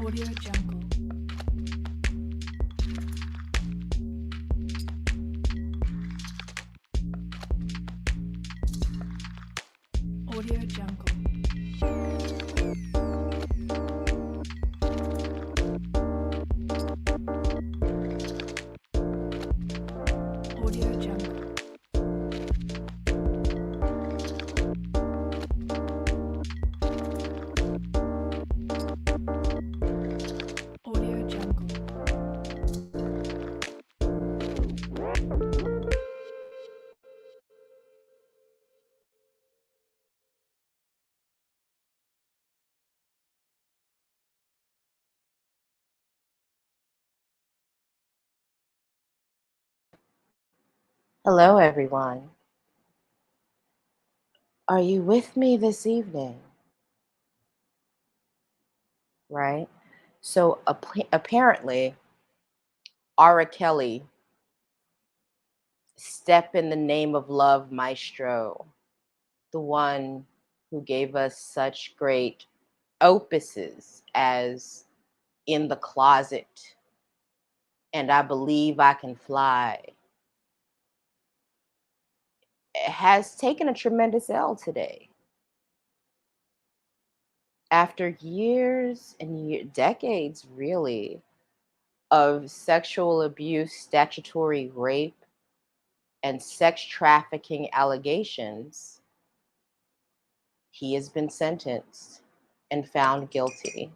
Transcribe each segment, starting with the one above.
Audio Jungle. Audio Jungle. Audio Jungle. Audio Jungle. Hello, everyone. Are you with me this evening? Right? So, apparently, Ara Kelly, Step in the Name of Love Maestro, the one who gave us such great opuses as In the Closet and I Believe I Can Fly, has taken a tremendous L today. After years and decades, really, of sexual abuse, statutory rape, and sex trafficking allegations, he has been sentenced and found guilty.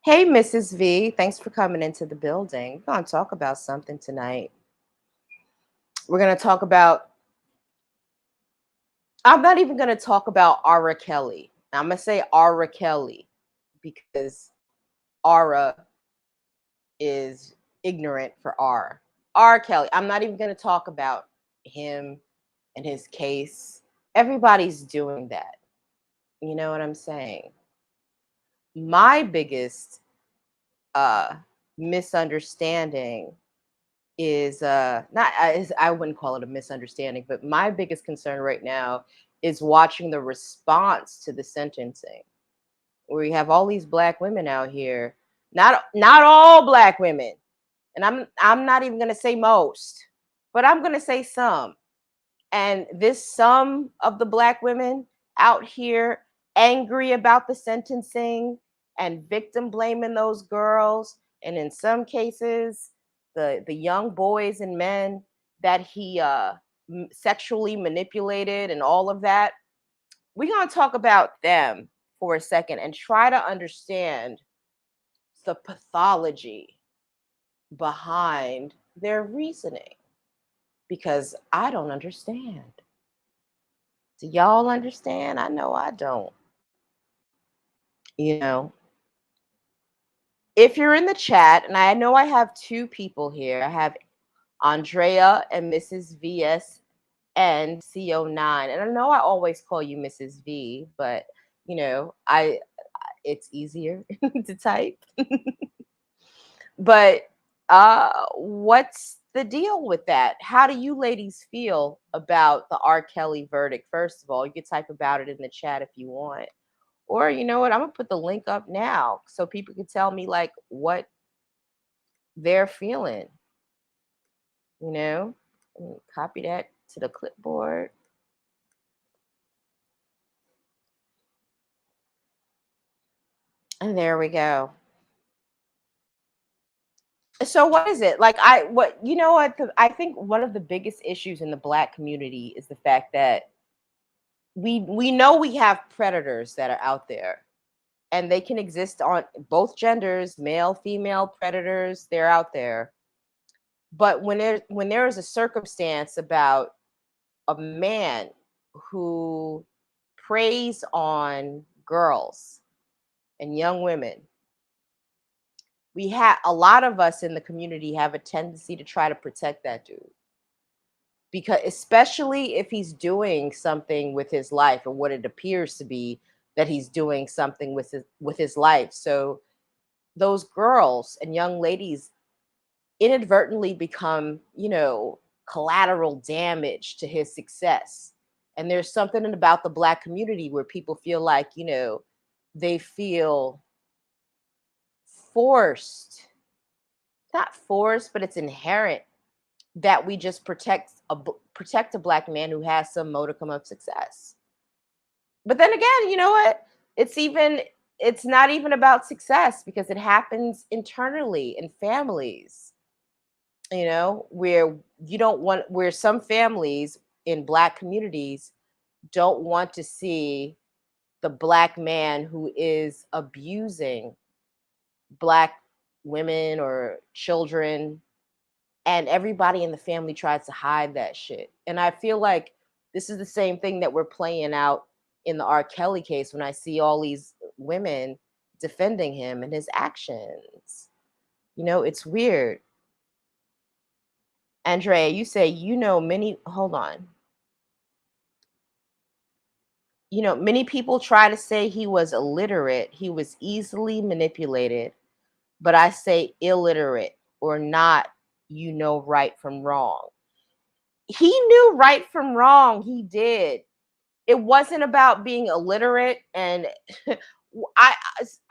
Hey, Mrs. V, thanks for coming into the building. We're going to talk about something tonight. We're going to talk about, I'm not even going to talk about Ara Kelly. I'm going to say Ara Kelly because Ara is ignorant for R. R. Kelly. I'm not even going to talk about him and his case. Everybody's doing that. You know what I'm saying? My biggest uh, misunderstanding is not I wouldn't call it a misunderstanding, but my biggest concern right now is watching the response to the sentencing, where you have all these black women out here, not all black women, and I'm not even going to say most, but I'm going to say some. And this some of the black women out here angry about the sentencing and victim blaming those girls, and in some cases the young boys and men that he sexually manipulated and all of that. We're going to talk about them for a second and try to understand the pathology behind their reasoning, because I don't understand. Do y'all understand? I know I don't. You know, if you're in the chat, and I know I have two people here, I have Andrea and Mrs. VS and CO9. And I know I always call you Mrs. V, but it's easier to type. But what's the deal with that? How do you ladies feel about the R. Kelly verdict? First of all, you can type about it in the chat if you want. Or you know what? I'm gonna put the link up now so people can tell me like what they're feeling. You know, copy that to the clipboard. And there we go. So what is it? Like I think one of the biggest issues in the black community is the fact that we know we have predators that are out there, and they can exist on both genders, male, female predators, they're out there. But when there is a circumstance about a man who preys on girls and young women, we have a lot of us in the community have a tendency to try to protect that dude, because especially if he's doing something with his life, or what it appears to be that he's doing something with his life. So those girls and young ladies inadvertently become, collateral damage to his success. And there's something about the black community where people feel like, they feel forced, not forced, but it's inherent that we just protect a black man who has some modicum of success. But then again, you know what? It's even it's not even about success because it happens internally in families, where you don't want where some families in black communities don't want to see the black man who is abusing black women or children, and everybody in the family tries to hide that shit. And I feel like this is the same thing that we're playing out in the R. Kelly case when I see all these women defending him and his actions. It's weird. Andrea, you say hold on. Many people try to say he was illiterate. He was easily manipulated, but I say illiterate or not, right from wrong. He knew right from wrong. He did. It wasn't about being illiterate. And I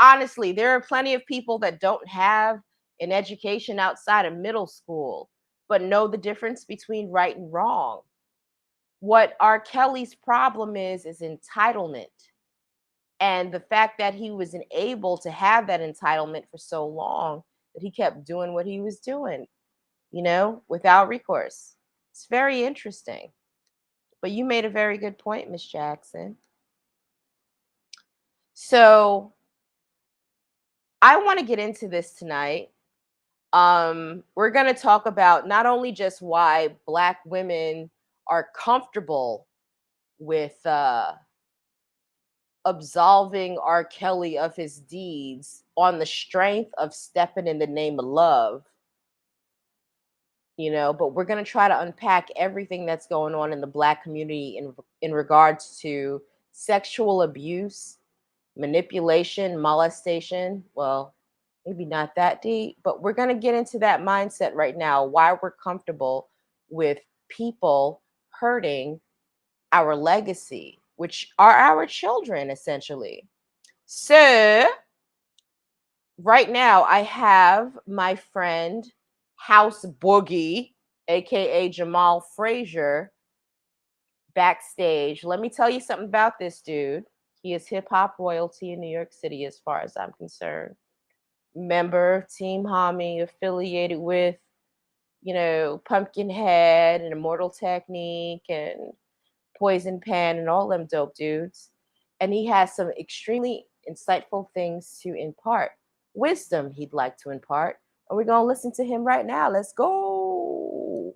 honestly, there are plenty of people that don't have an education outside of middle school, but know the difference between right and wrong. What R. Kelly's problem is entitlement. And the fact that he was able to have that entitlement for so long that he kept doing what he was doing, without recourse. It's very interesting. But you made a very good point, Miss Jackson. So I want to get into this tonight. We're going to talk about not only just why Black women are comfortable with absolving R. Kelly of his deeds on the strength of stepping in the name of love, but we're going to try to unpack everything that's going on in the Black community in regards to sexual abuse, manipulation, molestation. Well, maybe not that deep, but we're going to get into that mindset right now, why we're comfortable with people hurting our legacy, which are our children, essentially. So, right now, I have my friend House Boogie, aka Jamal Frazier, backstage. Let me tell you something about this dude. He is hip hop royalty in New York City, as far as I'm concerned. Member of Team Homie, affiliated with, Pumpkinhead and Immortal Technique and Poison Pen and all them dope dudes. And he has some extremely insightful things to impart, wisdom he'd like to impart. And we're going to listen to him right now. Let's go.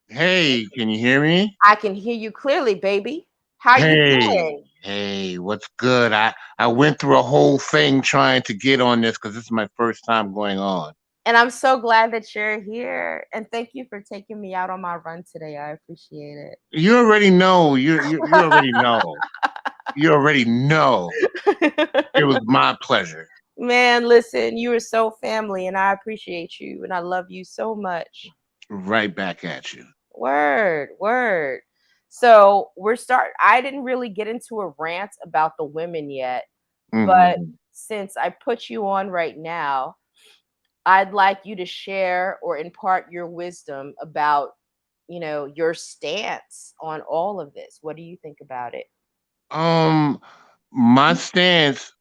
Hey, can you hear me? I can hear you clearly, baby. How you Hey, doing? hey, what's good? I went through a whole thing trying to get on this because this is my first time going on. And I'm so glad that you're here. And thank you for taking me out on my run today. I appreciate it. You already know. You already know. You already know. It was my pleasure. Man, listen, you are so family, and I appreciate you, and I love you so much. Right back at you. Word, word. So I didn't really get into a rant about the women yet, but Hmm. since I put you on right now, I'd like you to share or impart your wisdom about, your stance on all of this. What do you think about it? Um, my stance.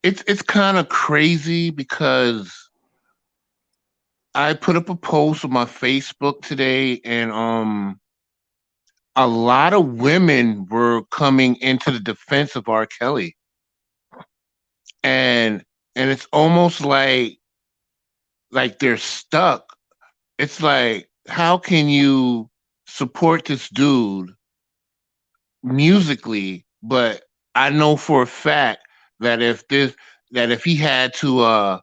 It's kind of crazy because I put up a post on my Facebook today, and a lot of women were coming into the defense of R. Kelly, and it's almost like they're stuck. It's like, how can you support this dude musically, but I know for a fact that if he had to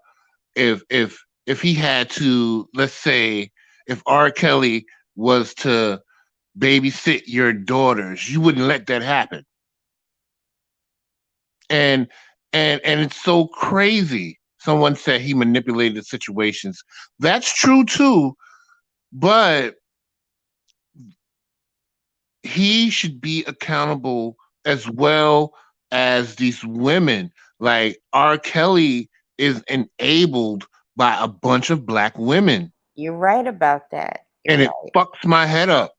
if he had to, let's say, if R. Kelly was to babysit your daughters, you wouldn't let that happen. and and it's so crazy. Someone said he manipulated situations. That's true too, but he should be accountable as well as these women. Like R. Kelly is enabled by a bunch of black women, You're right about that. You're and it right. fucks my head up.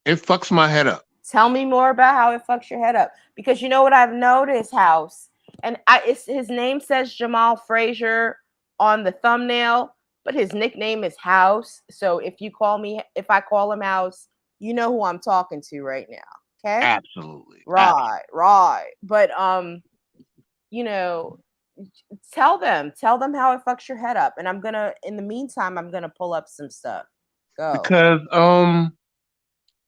It fucks my head up Tell me more about how it fucks your head up. Because you know what I've noticed, House, and his name says Jamal Frazier on the thumbnail, but his nickname is House. So if I call him House, you know who I'm talking to right now. Okay. absolutely. Right, right. But you know, tell them how it fucks your head up. And in the meantime, I'm gonna pull up some stuff. Go. Because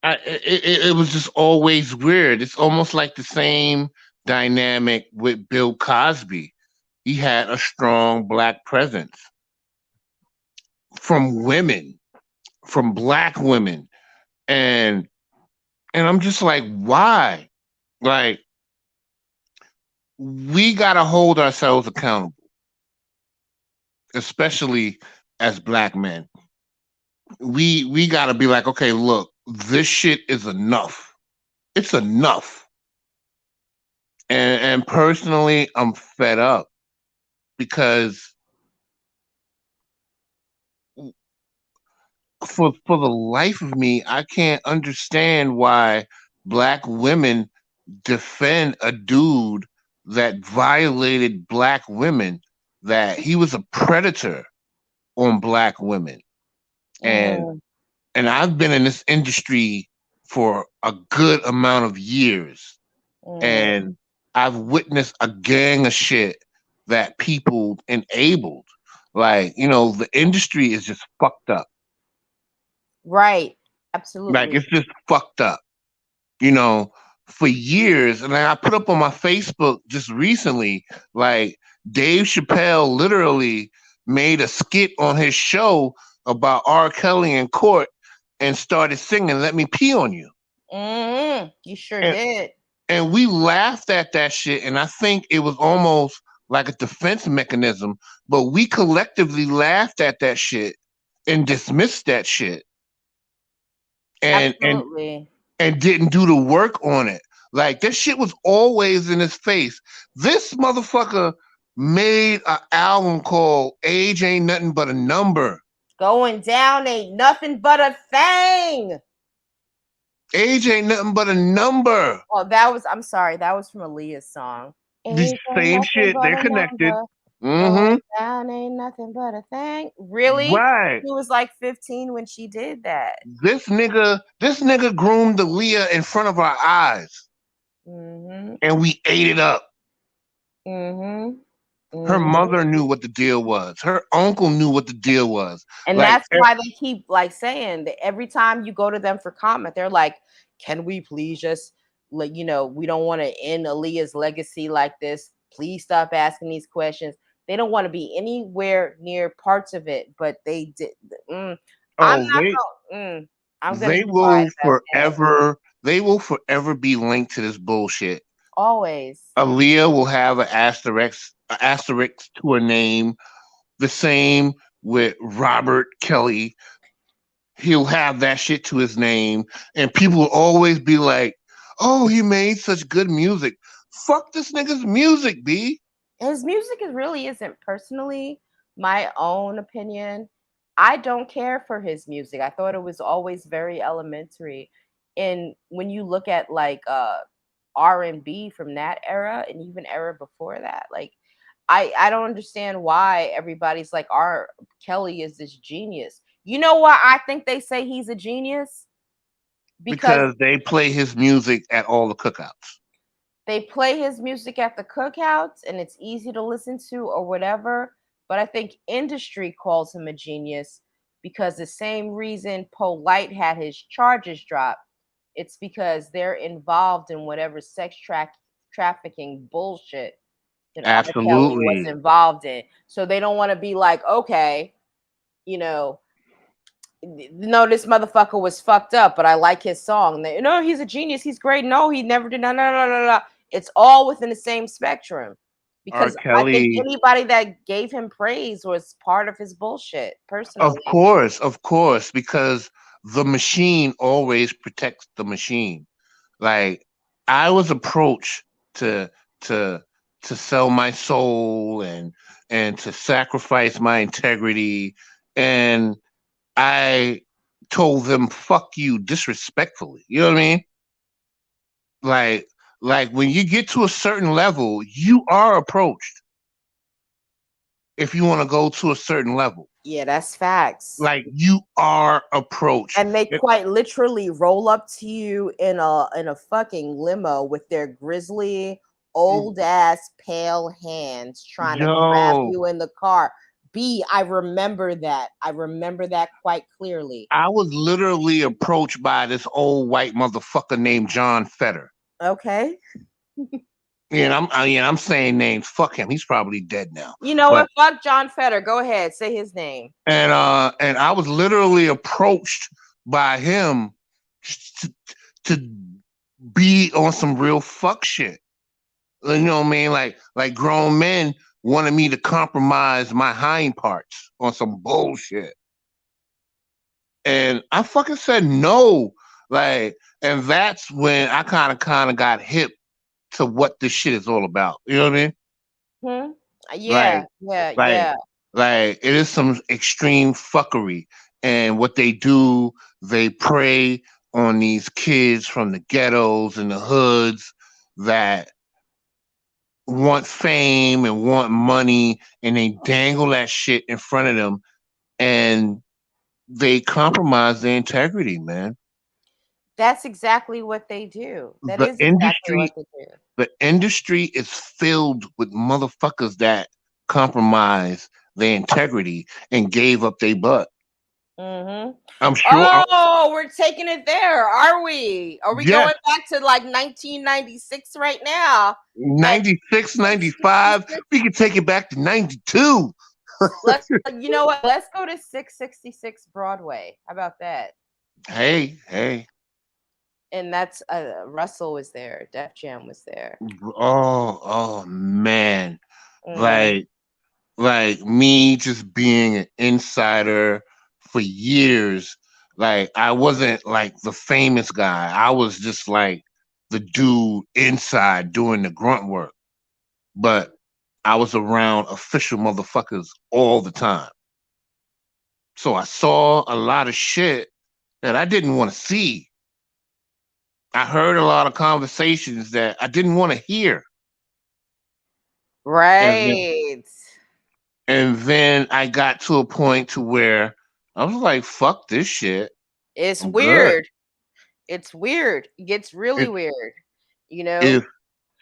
it was just always weird. It's almost like the same dynamic with Bill Cosby. He had a strong black presence from women, from black women, and I'm just like, why? Like, we gotta hold ourselves accountable, especially as black men. We gotta be like, okay, look, this shit is enough. It's enough. And personally, I'm fed up because for the life of me, I can't understand why black women defend a dude that violated black women, that he was a predator on black women. And Mm, I've been in this industry for a good amount of years, mm. and I've witnessed a gang of shit that people enabled. Like, the industry is just fucked up. Right. Like, Absolutely. it's just fucked up, you know, for years. And I put up on my Facebook just recently, like, Dave Chappelle literally made a skit on his show about R. Kelly in court and started singing "Let Me Pee on You." You sure And did. we laughed at that shit, and I think it was almost like a defense mechanism, but we collectively laughed at that shit and dismissed that shit, and Absolutely. didn't do the work on it. Like, that shit was always in his face. This motherfucker made an album called "Age Ain't Nothing But a Number." Going down ain't nothing but a thing. Age ain't nothing but a number. Oh, I'm sorry, that was from Aaliyah's song. The Age ain't same nothing shit. but They're a connected. number. Mm-hmm. Going down ain't nothing but a thing. Really? Right. He was like 15 when she did that. This nigga groomed Aaliyah in front of our eyes, Mm-hmm. and we ate it up. Mm-hmm. Her Mm-hmm. mother knew what the deal was. Her uncle knew what the deal was. And Like, that's why they keep like saying that every time you go to them for comment, they're like, "Can we please just let we don't want to end Aaliyah's legacy like this. Please stop asking these questions." They don't want to be anywhere near parts of it, but they did. Mm, I'm oh, not going. I'm gonna they be quiet will about that. forever be linked to this bullshit. Always. Aaliyah will have an asterisk to her name. The same with Robert Kelly. He'll have that shit to his name, and people will always be like, "Oh, he made such good music." Fuck this nigga's music, B. His music really isn't personally my own opinion. I don't care for his music. I thought it was always very elementary. And when you look at like R&B from that era and even era before that, like I don't understand why everybody's like R Kelly is this genius. You know why I think they say he's a genius? Because Because they play his music at all the cookouts. they play his music at the cookouts and it's easy to listen to or whatever. But I think industry calls him a genius because the same reason Polite had his charges dropped, it's because they're involved in whatever trafficking bullshit that R. Kelly was Absolutely. involved in. So they don't want to be like, okay, you know, no, this motherfucker was fucked up, but I like his song. They, no, he's a genius. He's great. No, he never did. No, no, no, no, no. It's all within the same spectrum. R. Because I think Kelly, anybody that gave him praise was part of his bullshit, personally. of course, because the machine always protects the machine. Like, I was approached to to to sell my soul and to sacrifice my integrity, and I told them fuck you disrespectfully. You know what I mean? Like when you get to a certain level, you are approached if you want to go to a certain level. Yeah, that's facts. Like you are approached. And they quite literally roll up to you in a fucking limo with their grisly old ass pale hands trying to grab Yo, you in the car. I remember that. I remember that quite clearly. I was literally approached by this old white motherfucker named John Fetter. Okay. And I'm saying names. Fuck him. He's probably dead now. You know But what? Fuck John Fetter. Go ahead. Say his name. and I was literally approached by him to, to be on some real fuck shit. You know what I mean? Like grown men wanted me to compromise my hind parts on some bullshit. And I fucking said no. Like, and that's when I kind of got hip to what this shit is all about. You know what I mean? Hmm? Like, Yeah, yeah, like, yeah. like it is some extreme fuckery. And what they do, they prey on these kids from the ghettos and the hoods that want fame and want money, and they dangle that shit in front of them, and they compromise their integrity, man. That's exactly what they do. That The is exactly what industry, they do. the industry is filled with motherfuckers that compromise their integrity and gave up their butt. Mm-hmm. I'm sure. Oh, we're taking it there, are we? Are we Yes, going back to like 1996 right now? At 96, 95. 666? We can take it back to 92. Let's, you know what? Let's go to 666 Broadway. How about that? Hey. And that's Russell was there, Def Jam was there. Oh man. Mm-hmm. Like me just being an insider for years. Like I wasn't like the famous guy. I was just like the dude inside doing the grunt work. But I was around official motherfuckers all the time. So I saw a lot of shit that I didn't want to see. I heard a lot of conversations that I didn't want to hear. And then, Right. and then I got to a point to where I was like, fuck this shit. It's I'm good. weird. It's weird. It gets really If weird. You know?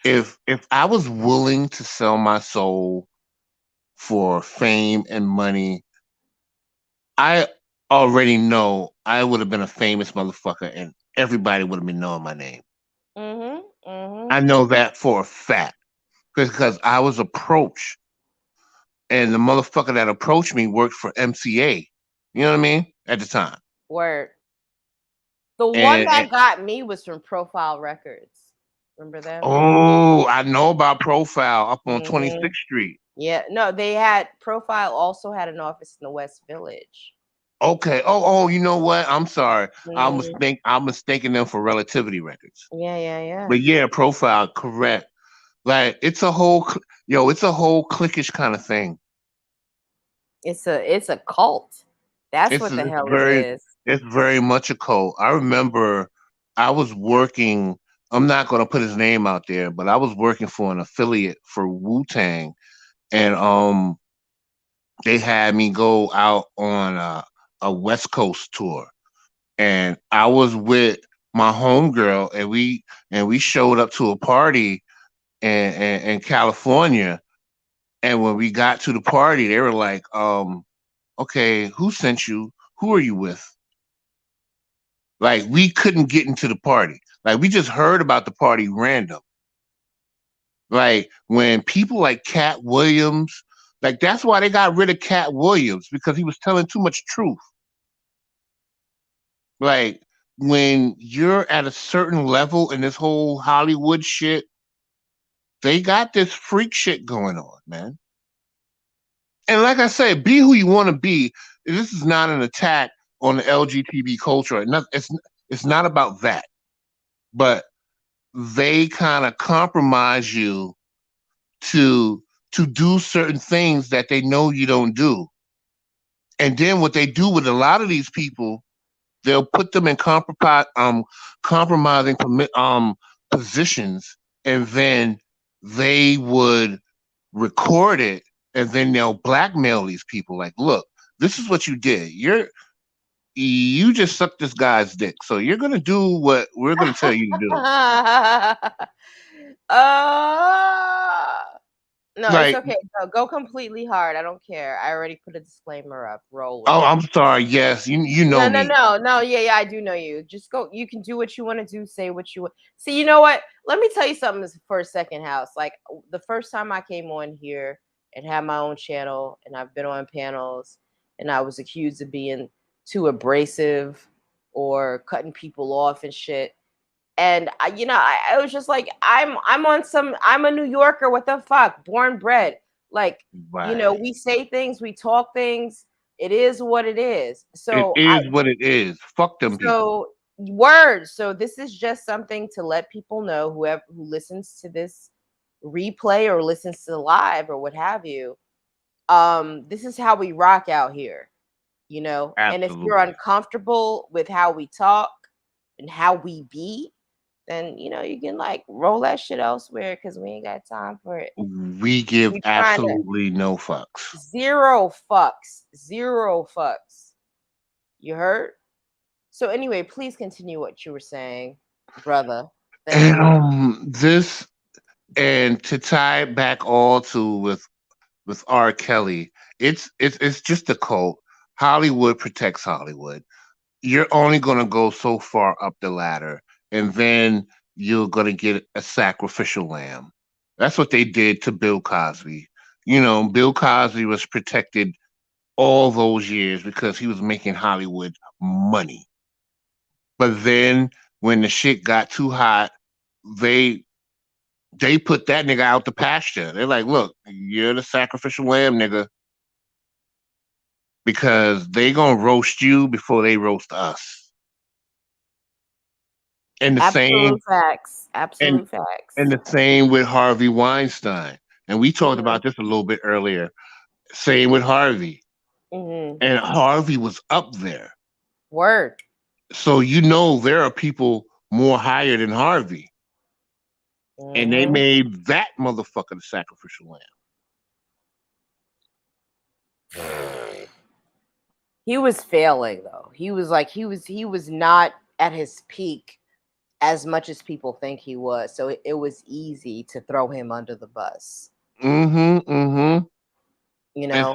if if I was willing to sell my soul for fame and money, I already know I would have been a famous motherfucker and everybody would have been knowing my name. Mm-hmm. Mm-hmm. I know that for a fact because I was approached, and the motherfucker that approached me worked for MCA. You know what I mean? At the time. Word. The one And that got me was from Profile Records. Remember them? oh, I know about Profile up on Mm-hmm. 26th Street. Yeah. No, they had Profile also had an office in the West Village. Okay. Oh, you know what? I'm sorry. Mm-hmm. I'm mistaking them for Relativity Records. Yeah, yeah, yeah. But yeah, Profile, correct. Like it's a whole cliquish kind of thing. It's a cult. That's what the hell it is. It's very much a cult. I remember I was working. I'm not going to put his name out there, but I was working for an affiliate for Wu Tang, and they had me go out on a West Coast tour, and I was with my homegirl, and we showed up to a party in California, and when we got to the party, they were like, okay, who sent you? Who are you with? Like we couldn't get into the party. Like we just heard about the party random. Like when people like Cat Williams, like that's why they got rid of Cat Williams because he was telling too much truth. Like when you're at a certain level in this whole Hollywood shit, they got this freak shit going on, man. And like I said, be who you want to be. This is not an attack on the LGBT culture. It's not about that. But they kind of compromise you to do certain things that they know you don't do. And then what they do with a lot of these people, they'll put them in compromising positions, and then they would record it, and then they'll blackmail these people. Like, look, this is what you did. You just sucked this guy's dick, so you're gonna do what we're gonna tell you to do. uh, no, it's Like, okay. Go completely hard. I don't care. I already put a disclaimer up. Roll with oh, it. I'm sorry. Yes, you No, know no, me. no, no. Yeah, I do know you. Just go. You can do what you want to do. Say what you want. See, you know what? Let me tell you something for a second, House. Like the first time I came on here and had my own channel, and I've been on panels, and I was accused of being too abrasive or cutting people off and shit. And I was just like, I'm a New Yorker. What the fuck? Born bred. Like, Right. we say things, we talk things. It is what it is. It is what it is. Fuck them people. So words. So this is just something to let people know, who listens to this replay or listens to the live or what have you. This is how we rock out here, And if you're Absolutely. uncomfortable with how we talk and how we be, then you can like roll that shit elsewhere because we ain't got time for it. We give We trying to absolutely no fucks. zero fucks. You heard? So anyway, please continue what you were saying, brother. Thank And you. this, and to tie it back all to with R. Kelly, it's just a cult. Hollywood protects Hollywood. You're only gonna go so far up the ladder, and then you're gonna get a sacrificial lamb. That's what they did to Bill Cosby. Bill Cosby was protected all those years because he was making Hollywood money. But then when the shit got too hot, they they put that nigga out the pasture. They're like, look, you're the sacrificial lamb, nigga, because they gonna roast you before they roast us. And the same Absolute facts. and Absolute and facts. the same with Harvey Weinstein. And we talked Hmm. about this a little bit earlier. Same with Harvey. Hmm. And Harvey was up there. Word. So there are people more higher than Harvey. And they Hmm. made that motherfucker the sacrificial lamb. He was failing though. He was not at his peak as much as people think he was. So it was easy to throw him under the bus. Mm-hmm. Mm-hmm. You And know,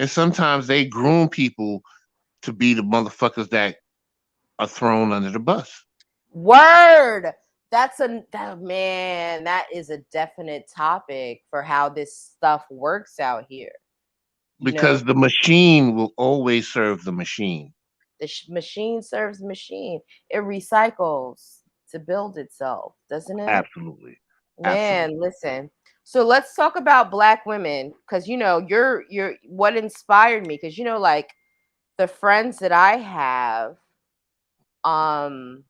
sometimes they groom people to be the motherfuckers that are thrown under the bus. word. Man. That is a definite topic for how this stuff works out here. You Because know, the machine will always serve the machine. the machine serves the machine. It recycles to build itself, doesn't it? Absolutely. Man, Absolutely. listen. So let's talk about black women because you're what inspired me because like the friends that I have um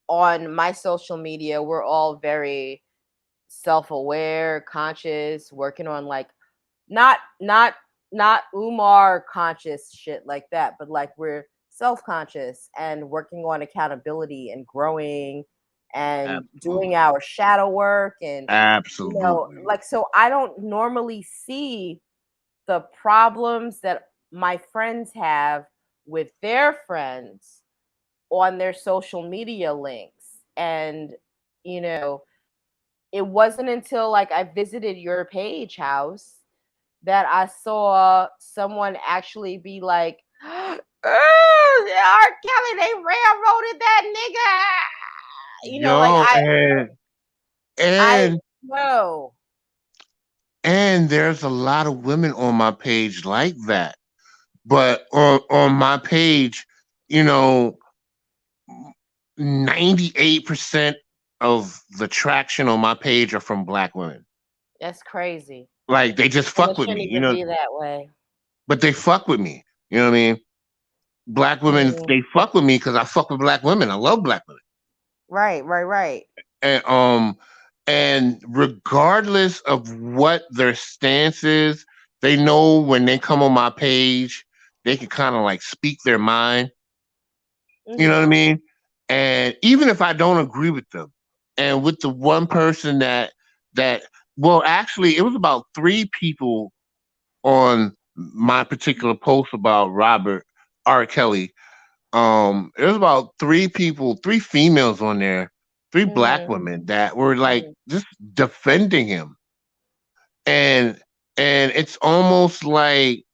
on my social media, we're all very self-aware, conscious, working on like not not not Umar conscious shit like that, but like we're self-conscious and working on accountability and growing and doing Absolutely. our shadow work and Absolutely. like so I don't normally see the problems that my friends have with their friends on their social media links. And you know it wasn't until like I visited your page, House, that I saw someone actually be like, "Oh, R. Kelly, they railroaded that nigga." Like Yo, I and know. there's a lot of women on my page like that. But on my page, you know, 98% of the traction on my page are from black women. That's crazy, Like they just and it fuck with shouldn't me, even be that way. but they fuck with me. You know what I mean? Black women, Mhm. they fuck with me because I fuck with black women. I love black women. Right, right, right. and regardless of what their stance is, they know when they come on my page, they can kind of like speak their mind. You know what I Hmm. mean? And even if I don't agree with them, and with the one person that well, actually, it was about three people on my particular post about Robert R. Kelly. There was about three people, three females on there, three black Hmm. women that were like Hmm. just defending him, and it's almost like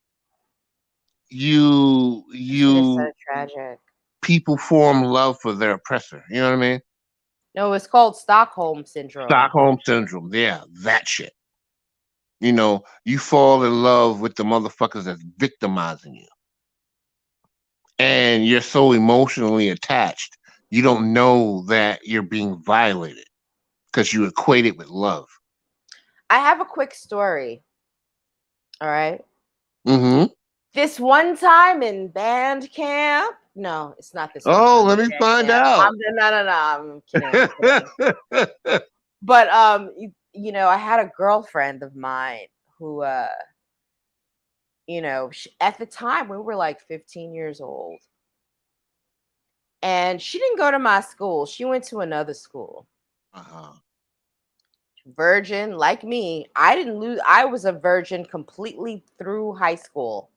you That shit is so you tragic. people form love for their oppressor. You know what I mean? No, it's called Stockholm syndrome. Stockholm syndrome. Yeah, that shit. You know, you fall in love with the motherfuckers that's victimizing you, and you're so emotionally attached, you don't know that you're being violated because you equate it with love. I have a quick story. All right. Mm-hmm. This one time in band camp. No, it's not this one Oh, time let in me band find camp. out. No. I'm kidding. I'm kidding. But I had a girlfriend of mine who, at the time we were like 15 years old, and she didn't go to my school. She went to another school. Uh-huh. Virgin, like me. I didn't lose. I was a virgin completely through high school.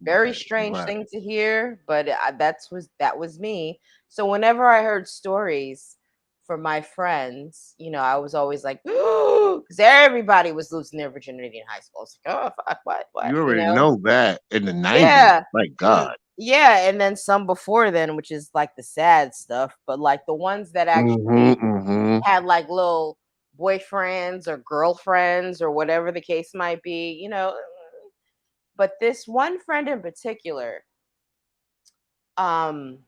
Very Right, strange right. thing to hear, but that was me. So whenever I heard stories from my friends, I was always like, because everybody was losing their virginity in high school. I was like, oh fuck, what, You already know that in the 90s. Yeah, My God. yeah, and then some before then, which is like the sad stuff. But like the ones that Mm-hmm, actually mm-hmm, had like little boyfriends or girlfriends or whatever the case might be, but this one friend in particular, um,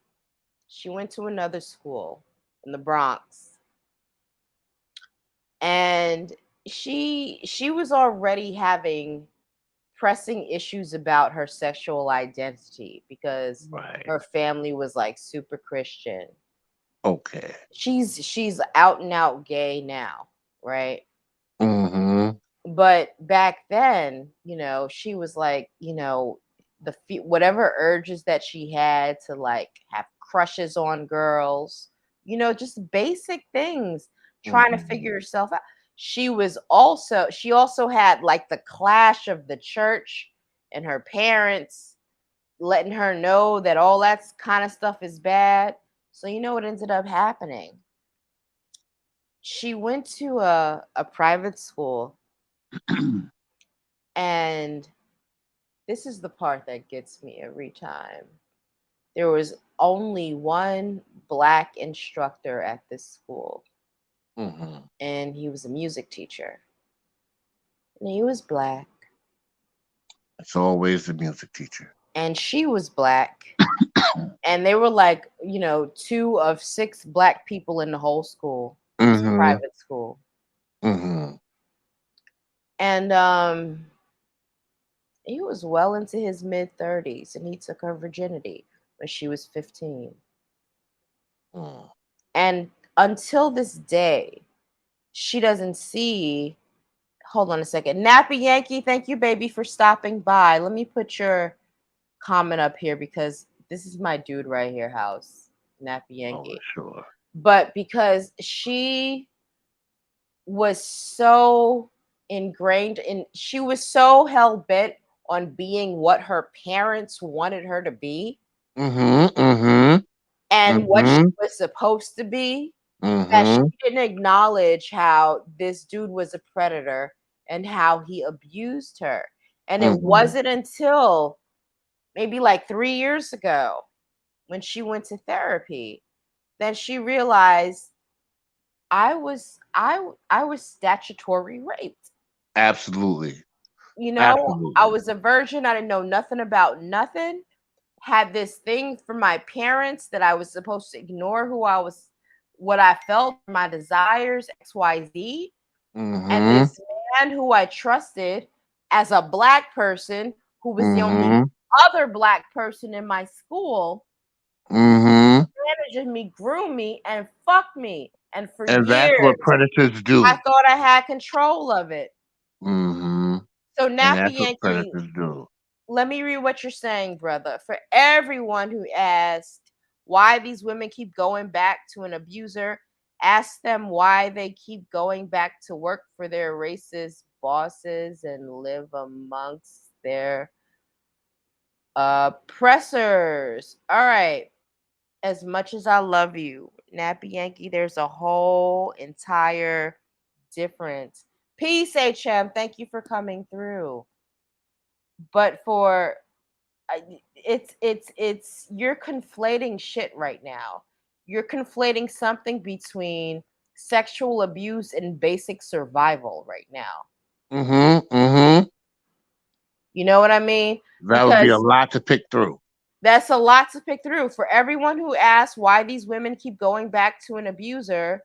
she went to another school in the Bronx, and she was already having pressing issues about her sexual identity because right. her family was like super Christian. Okay. She's out and out gay now, right? Mm-hmm. But back then, she was like, whatever urges that she had to like have crushes on girls, just basic things, trying to Mm-hmm. figure herself out. She also had like the clash of the church and her parents letting her know that all that kind of stuff is bad. So you know what ended up happening? She went to a private school, and this is the part that gets me every time. There was only one black instructor at this school, Mm-hmm. and he was a music teacher. And he was black, It's always the music teacher. and she was black. And they were like, two of six black people in the whole school. It was a Mm-hmm. private school. Mm-hmm. And he was well into his mid 30s, and he took her virginity when she was 15. Mm. And until this day, she doesn't see. Hold on a second. Nappy Yankee, thank you, baby, for stopping by. Let me put your comment up here because this is my dude right here, house. Nappy Oh, Yankee. sure. But because she was so ingrained in, she was so hell bent on being what her parents wanted her to be Mm-hmm. Mm-hmm. and what she Mm-hmm. was supposed to be, that she Mm-hmm. didn't acknowledge how this dude was a predator and how he abused her. And it Mm-hmm. wasn't until maybe like 3 years ago when she went to therapy that she realized I was statutory raped. Absolutely. I Absolutely. was a virgin. I didn't know nothing about nothing. Had this thing from my parents that I was supposed to ignore who I was, what I felt, my desires, XYZ. And Mm-hmm. this man who I trusted as a black person, who was the only Mm-hmm. other black person in my school, Mm-hmm. of me, groom me, and fuck me. And for And that's years, what predators I do. thought I had control of it. Hmm. So And Nappy that's what Yankee, predators do. let me read what you're saying, brother. For everyone who asked why these women keep going back to an abuser, ask them why they keep going back to work for their racist bosses and live amongst their oppressors. All right. As much as I love you, Nappy Yankee, there's a whole entire difference. Peace, HM. Thank you for coming through. But for it's you're conflating shit right now. You're conflating something between sexual abuse and basic survival right now. Hmm. You know what I mean? That would be a Because lot to pick through. that's a lot to pick through. For everyone who asks why these women keep going back to an abuser,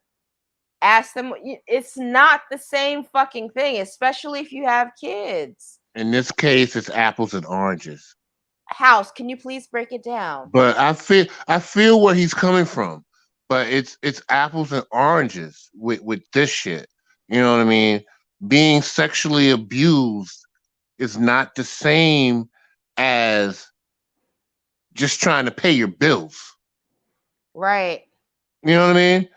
ask them. It's not the same fucking thing, especially if you have kids. In this case, it's apples and oranges. House, can you please break it down? But I feel where he's coming from. But it's apples and oranges with this shit. You know what I mean? Being sexually abused is not the same as just trying to pay your bills. Right. You know what I mean?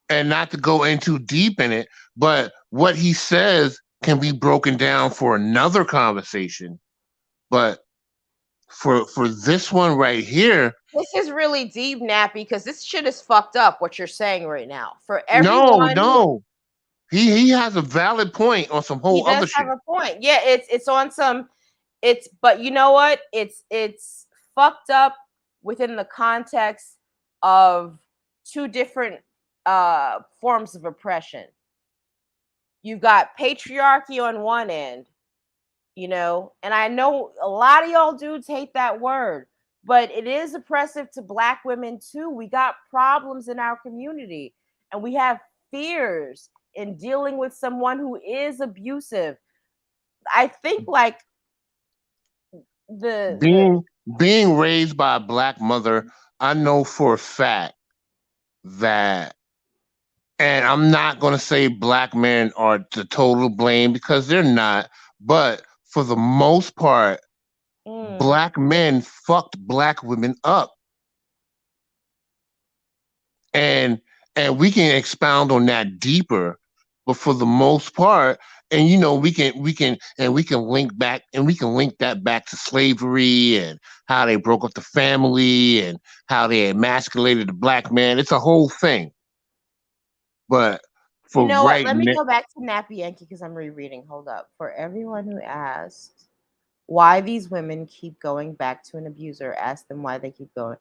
And not to go in too deep in it, but what he says can be broken down for another conversation. But for this one right here, This is really deep, Nappy, because this shit is fucked up. What you're saying right now, for no, everyone who no, he has a valid point on some he whole does other have shit. a point. Yeah, it's on some. It's but you know what? It's fucked up within the context of two different forms of oppression. You've got patriarchy on one end, and I know a lot of y'all dudes hate that word, but it is oppressive to black women too. We got problems in our community, and we have fears in dealing with someone who is abusive. I think like the Being raised by a black mother, I know for a fact that, and I'm not going to say black men are the total blame because they're not, but for the most part, mm, black men fucked black women up. and and we can expound on that deeper, but for the most part, and we can link that back to slavery and how they broke up the family and how they emasculated the black man. It's a whole thing. But you for know what? right Let me now, go back to Nappy Yankee because I'm rereading. Hold up. For everyone who asked why these women keep going back to an abuser, ask them why they keep going.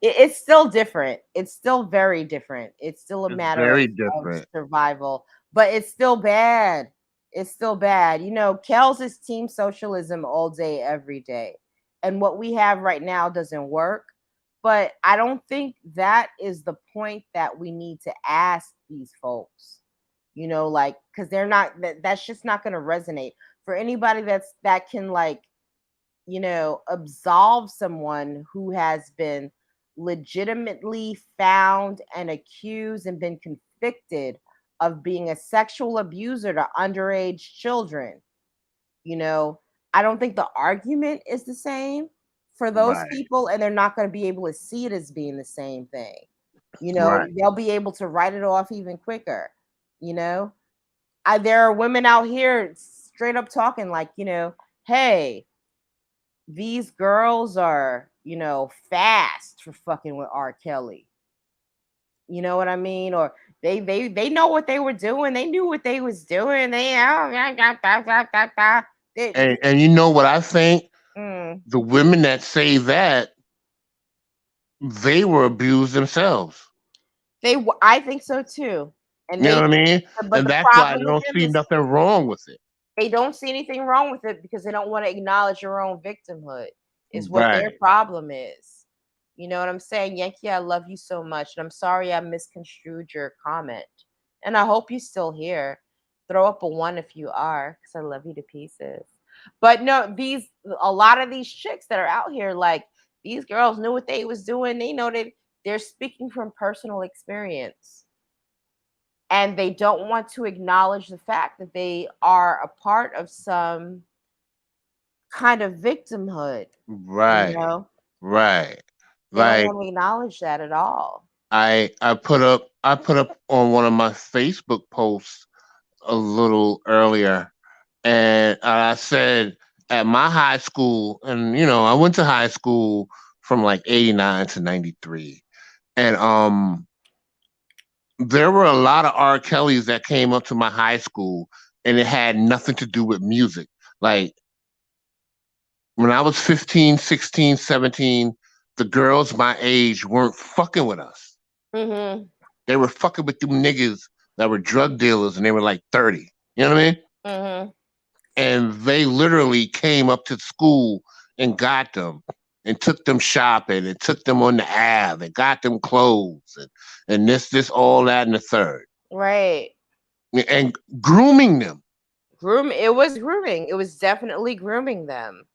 It's still different. It's still very different. It's still a it's matter very of different. survival, but it's still bad. It's still bad. Kells is team socialism all day, every day. And what we have right now doesn't work. But I don't think that is the point that we need to ask these folks, like, because they're not, that's just not going to resonate for anybody that can, like, absolve someone who has been legitimately found and accused and been convicted of being a sexual abuser to underage children. You know, I don't think the argument is the same for those Right, people, and they're not going to be able to see it as being the same thing. right. They'll be able to write it off even quicker. You know, there are women out here straight up talking like, hey, these girls are, fast for fucking with R. Kelly. You know what I mean? Or they know what they were doing. They knew what they was doing. They And you know what I think? mm, The women that say that, they were abused themselves. I think so too. And You know what I mean? but And the that's why I problem with don't them see is nothing wrong with it. they don't see anything wrong with it because they don't want to acknowledge your own victimhood is what their Right. problem is. You know what I'm saying? Yankee, I love you so much. And I'm sorry I misconstrued your comment. And I hope you're still here. Throw up a one if you are, because I love you to pieces. But no, a lot of these chicks that are out here, like, these girls knew what they was doing. They know that they're speaking from personal experience, and they don't want to acknowledge the fact that they are a part of some kind of victimhood, you Right. know? Right. They don't Like want to acknowledge that at all. I put up on one of my Facebook posts a little earlier, and I said at my high school, and I went to high school from like 89 to 93, and there were a lot of R. Kellys that came up to my high school, and it had nothing to do with music. Like when I was 15, 16, 17, the girls my age weren't fucking with us. Mhm. They were fucking with them niggas that were drug dealers and they were like 30. You know what I mean? Mhm. And they literally came up to school and got them and took them shopping and took them on the Ave and got them clothes and this, all that, and the third. Right. And grooming them. It was grooming. It was definitely grooming them.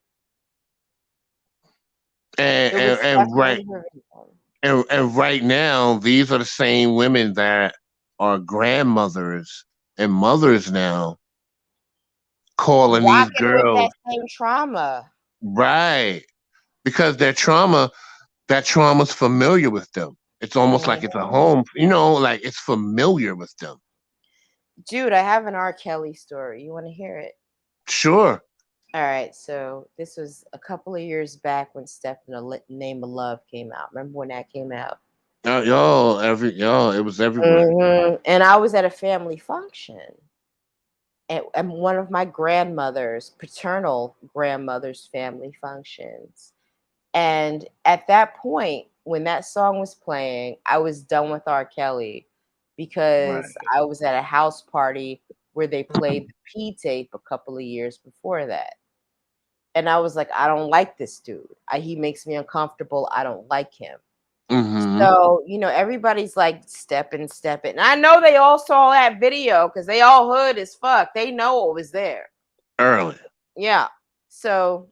And It was and, and right definitely grooming them. and right now, these are the same women that are grandmothers and mothers now calling these Rocking with girls. that same trauma. Right. Because that trauma's familiar with them. It's almost like it's a Mhm. home, like it's familiar with them. Dude, I have an R. Kelly story. You want to hear it? Sure. All right. So this was a couple of years back when Step in the Name of Love came out. Remember when that came out? It was everywhere. And I was at a family function. And one of my grandmother's, paternal grandmother's family functions. And at that point, when that song was playing, I was done with R. Kelly Right. because I was at a house party where they played the P tape a couple of years before that. And I was like, I don't like this dude. He makes me uncomfortable. I don't like him. Mm-hmm. So, everybody's like, step in, step in. And I know they all saw that video because they all hood as fuck. They know it was there. Early. Yeah. So,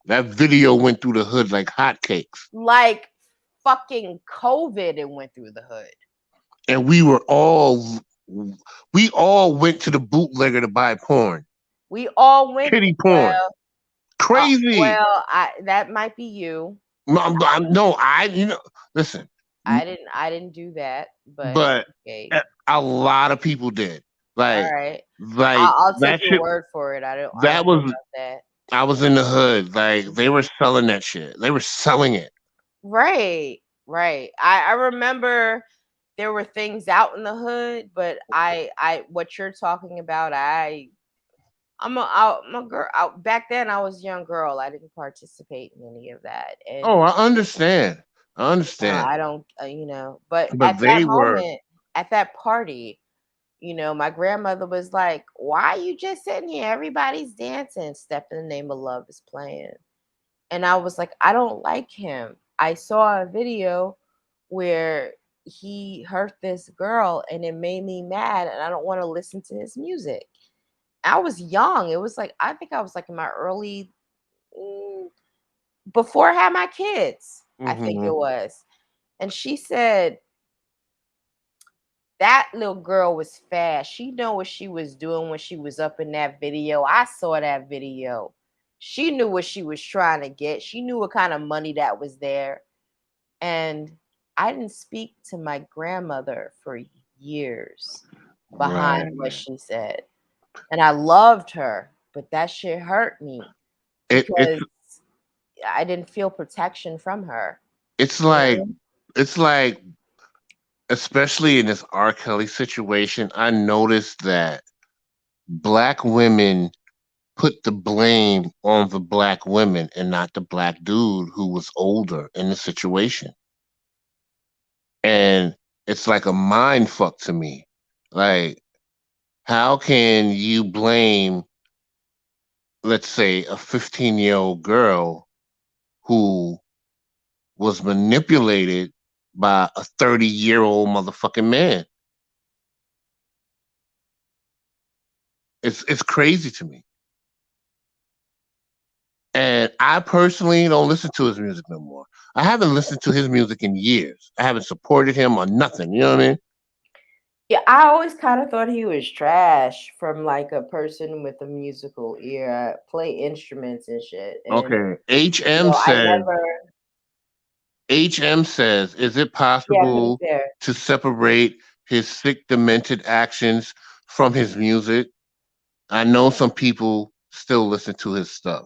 That video went through the hood like hotcakes. like fucking COVID, it went through the hood. And we all went to the bootlegger to buy porn. We all went. Kitty porn. Well, Crazy. that might be you. No, listen, I didn't do that, but but okay. a lot of people did. All Like, right. like I'll take that your shit. word for it. I That don't know was about that. I was in the hood. Like they were selling that shit. They were selling it. Right. Right. I remember there were things out in the hood, but I what you're talking about, I'm a girl. Back then, I was a young girl. I didn't participate in any of that, and Oh, I understand. I understand. I don't, But But they were. at that party, my grandmother was like, "Why are you just sitting here? Everybody's dancing. Step in the Name of Love is playing," and I was like, "I don't like him." I saw a video where he hurt this girl, and it made me mad, and I don't want to listen to his music. I was young. It was like I think I was like in my early before I had my kids. I think Hmm. it was. And she said that little girl was fast. She know what she was doing when she was up in that video. I saw that video. She knew what she was trying to get. She knew what kind of money that was there. And I didn't speak to my grandmother for years behind Right. what she said. And I loved her, but that shit hurt me It it's because I didn't feel protection from her. it's You like know? it's like especially in this R. Kelly situation, I noticed that black women put the blame on the black women and not the black dude who was older in the situation. And it's like a mind fuck to me. Like, how can you blame, let's say, a 15-year-old girl who was manipulated by a 30-year-old motherfucking man? It's crazy to me. And I personally don't listen to his music no more. I haven't listened to his music in years. I haven't supported him or nothing. You know what I mean? Yeah, I always kind of thought he was trash from like a person with a musical ear. Play instruments and shit. And Okay. HM I says, never, HM says, is it yeah, he's possible there. to separate his sick, demented actions from his music? I know some people still listen to his stuff.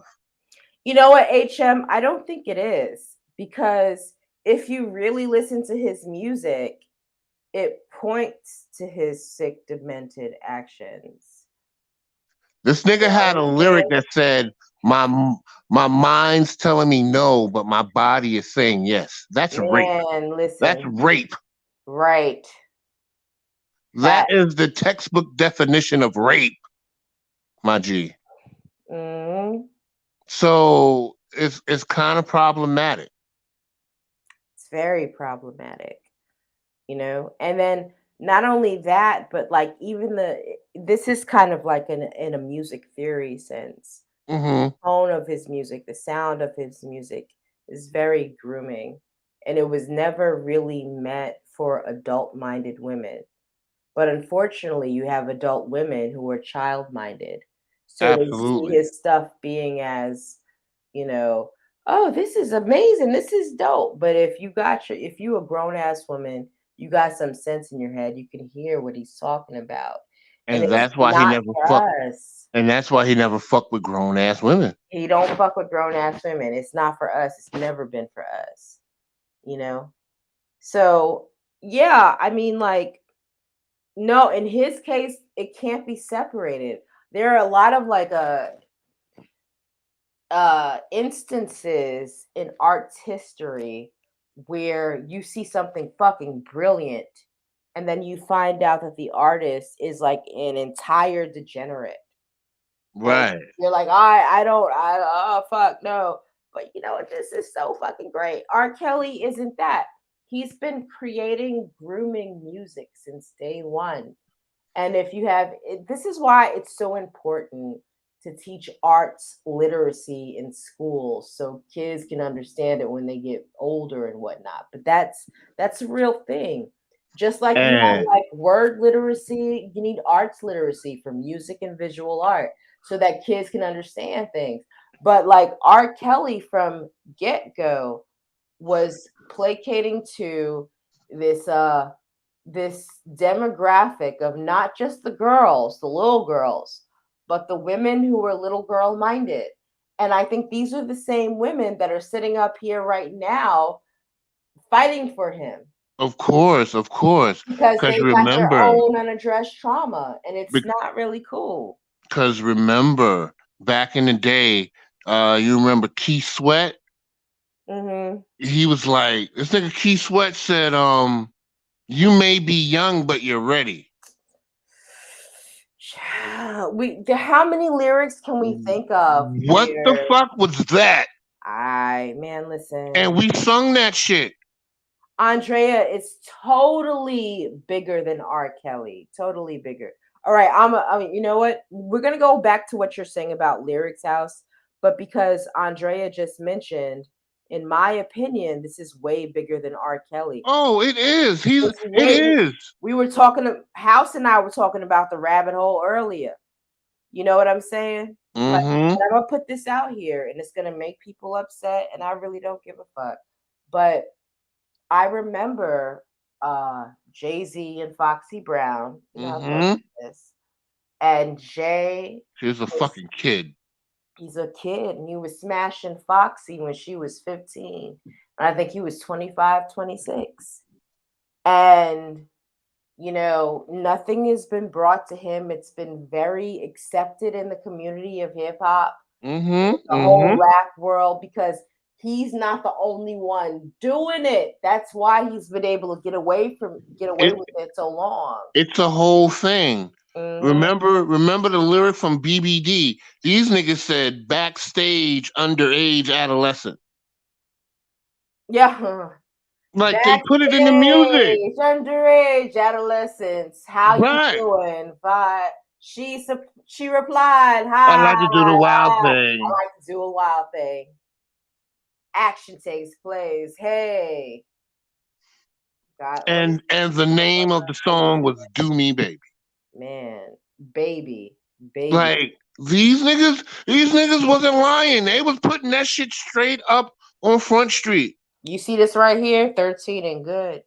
You know what, HM? I don't think it is because if you really listen to his music, it points to his sick, demented actions. This You nigga know had what a I'm lyric saying? that said, my mind's telling me no, but my body is saying yes. That's rape. Man, That's listen, rape. right. That Fact. is the textbook definition of rape, my G. Mm, So it's kind of problematic. it's very problematic, And then not only that, but like even this is kind of like in a music theory sense. Hmm. Tone of his music, the sound of his music is very grooming, and it was never really meant for adult-minded women. But unfortunately, you have adult women who are child-minded. So they see Absolutely. his stuff being as, you know, oh, this is amazing, this is dope. But if you a grown-ass woman, you got some sense in your head, you can hear what he's talking about. And And it's that's why he not never fucked. for us. And that's why he never fucked with grown ass women. He don't fuck with grown ass women. It's not for us. It's never been for us. You know? So yeah, I mean like no, in his case, it can't be separated. There are a lot of like instances in arts history where you see something fucking brilliant and then you find out that the artist is like an entire degenerate. And Right. you're like, I don't, oh, fuck, no. But you know what? This is so fucking great. R. Kelly isn't that. He's been creating grooming music since day one. And if you have, this is why it's so important to teach arts literacy in schools so kids can understand it when they get older and whatnot. But that's a real thing. Just like you have And like word literacy, you need arts literacy for music and visual art so that kids can understand things. But like R. Kelly from get go was placating to this this demographic of not just the girls, the little girls, but the women who were little girl minded. And I think these are the same women that are sitting up here right now fighting for him of course, because because they got their remember, own unaddressed trauma and it's not really cool. because remember, back in the day, you remember Keith Sweat? Hmm. He was like, this nigga Keith Sweat said, you may be young, but you're ready. How many lyrics can we think of What the where fuck was that? I man listen, And we sung that shit. Andrea is totally bigger than R. Kelly. Totally bigger. All right, I mean, you know what? We're gonna go back to what you're saying about Lyrics House, but because Andrea just mentioned, in my opinion, this is way bigger than R. Kelly. Oh, it is. It's It way. is. We were talking. House and I were talking about the rabbit hole earlier. You know what I'm saying? Like, Mm-hmm. and I'm gonna put this out here, and it's gonna make people upset, and I really don't give a fuck. But I remember Jay Z and Foxy Brown. You know how close Mm-hmm. it is. And Jay She was a was fucking kid. he's a kid and he was smashing Foxy when she was 15. And I think he was 25, 26. And nothing has been brought to him. It's been very accepted in the community of hip hop, Mm-hmm. the whole Mm-hmm. rap world, because he's not the only one doing it. That's why he's been able to get away It with it so long. it's a whole thing. Hmm. Remember the lyric from BBD. These niggas said backstage underage adolescent. Yeah. Like they put it in the music. Backstage, underage, adolescents. How you Right. doing? Fine. She replied, I "Hi, like to do the wild I thing. like to do a wild thing. Action takes place. Hey, God, what is And the name of the song was "Do Me, Baby." man, baby, baby? Like these niggas wasn't lying. They was putting that shit straight up on Front Street. You see this right here, 13 and good.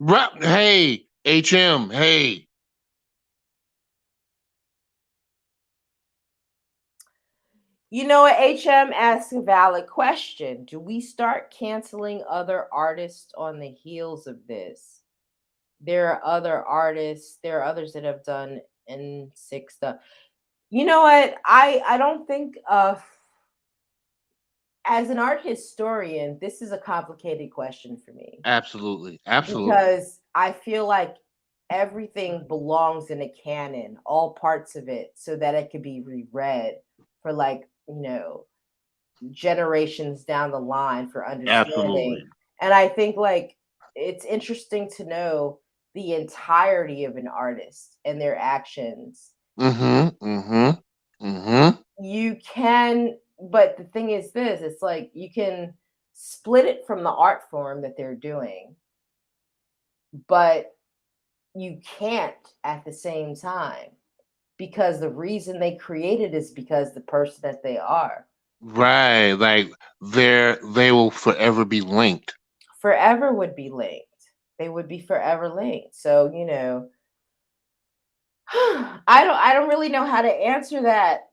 Rap, hey, HM, hey. You know what? HM asks a valid question. Do we start canceling other artists on the heels of this? There are other artists, there are others that have done N6 stuff. You know what? I don't think as an art historian, this is a complicated question for me Absolutely, absolutely. because I feel like everything belongs in a canon, all parts of it, so that it could be reread for like, generations down the line for Absolutely. understanding. And I think like it's interesting to know the entirety of an artist and their actions. Mm-hmm. Mm-hmm. Mm-hmm. You can, but the thing is this, it's like you can split it from the art form that they're doing, but you can't at the same time because the reason they created is because the person that they are. Right. Like they will forever be linked. Forever would be linked. They would be forever linked. So, I don't really know how to answer that,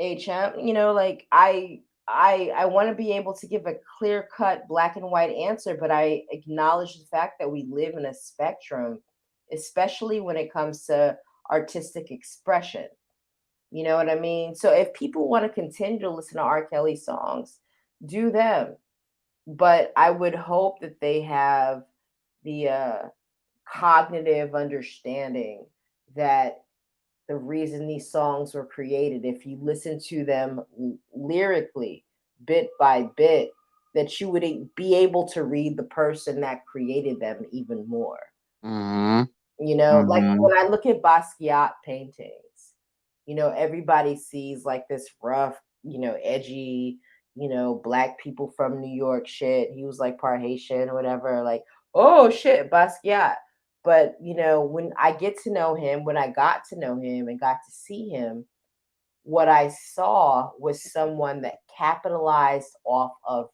HM. Like I want to be able to give a clear cut black and white answer, but I acknowledge the fact that we live in a spectrum, especially when it comes to artistic expression. You know what I mean? So if people want to continue to listen to R. Kelly songs, do them. But I would hope that they have the cognitive understanding that the reason these songs were created, if you listen to them lyrically, bit by bit, that you would be able to read the person that created them even more. Mm-hmm. Like Mm-hmm. when I look at Basquiat paintings, everybody sees like this rough, edgy, black people from New York shit. He was like part Haitian or whatever. Like, oh shit, Basquiat. But when I get to know him, when I got to know him and got to see him, what I saw was someone that capitalized off of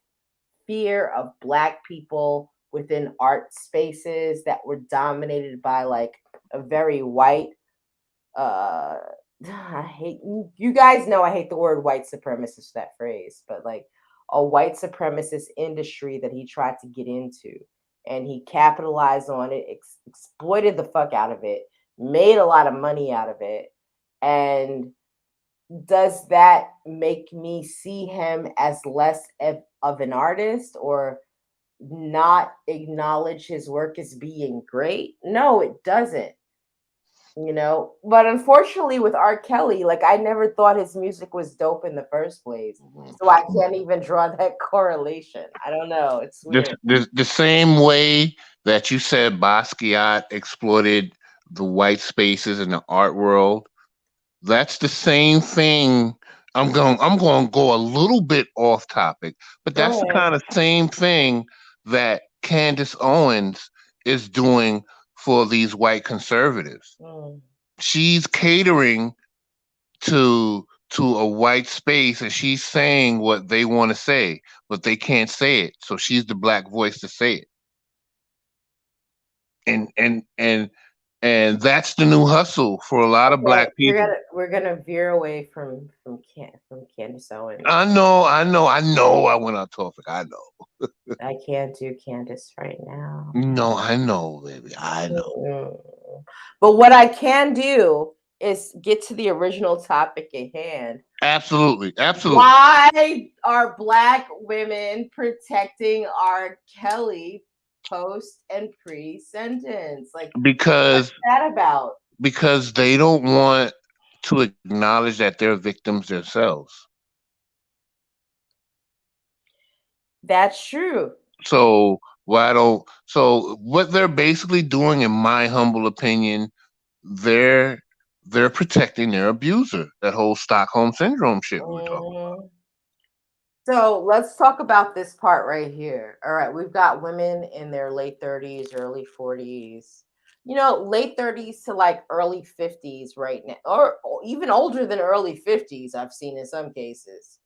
fear of black people within art spaces that were dominated by like a very white uh I hate, you guys know I hate the word white supremacist, that phrase, but like a white supremacist industry that he tried to get into, and he capitalized on it, exploited the fuck out of it, made a lot of money out of it. And does that make me see him as less of an artist or not acknowledge his work as being great? No, it doesn't. But unfortunately with R. Kelly, like I never thought his music was dope in the first place. So I can't even draw that correlation. I don't know. It's weird. The same way that you said Basquiat exploited the white spaces in the art world, that's the same thing. I'm going to go a little bit off topic, but Go that's the ahead. kind of same thing that Candace Owens is doing for these white conservatives. Mm. She's catering to a white space, and she's saying what they want to say, but they can't say it. So she's the black voice to say it. And and that's the new hustle for a lot of Okay, black we're people. gonna we're gonna veer away from Candace Owens. I know. I went on topic. I know. I can't do Candace right now. No, I know, baby. I know. Mm. But what I can do is get to the original topic at hand. Absolutely, absolutely. Why are black women protecting R. Kelly post and pre sentence? Like, what's Because that about? because they don't want to acknowledge that they're victims themselves. That's true. So why don't so what they're basically doing, in my humble opinion, they're they're protecting their abuser. That whole Stockholm syndrome shit we were talking about. Mhm. So let's talk about this part right here. All right, we've got women in their late 30s, early 40s, late 30s to like early 50s right now, or even older than early 50s, I've seen in some cases,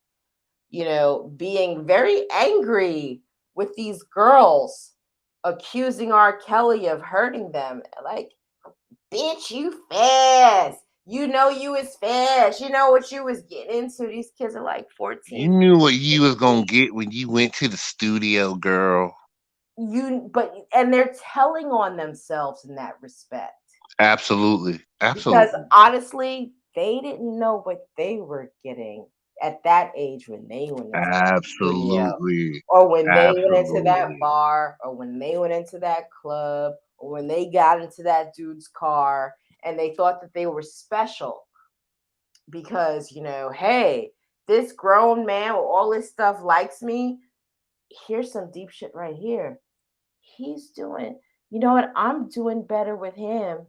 being very angry with these girls accusing R. Kelly of hurting them. Like, bitch, you fast. You know you was fast. You know what you was getting into. These kids are like You 14, knew what you was gonna 15. get when you went to the studio, girl. And they're telling on themselves in that respect. Absolutely. Because Absolutely. honestly, they didn't know what they were getting at that age when they went into that studio, Absolutely. or when they went into that Absolutely. bar, or when they went into that club, or when they got into that dude's car and they thought that they were special because, hey, this grown man with all this stuff likes me. Here's some deep shit right here. He's doing, you know what? I'm doing better with him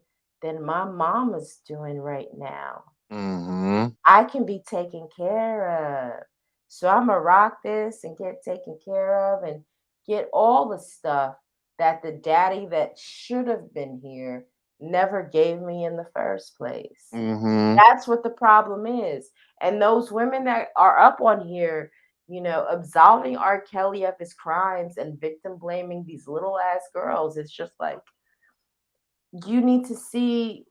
than my mama's doing right now. Mm-hmm. I can be taken care of. So I'm going to rock this and get taken care of and get all the stuff that the daddy that should have been here never gave me in the first place. Mm-hmm. That's what the problem is. And those women that are up on here, absolving R. Kelly of his crimes and victim blaming these little ass girls, it's just like, you need to see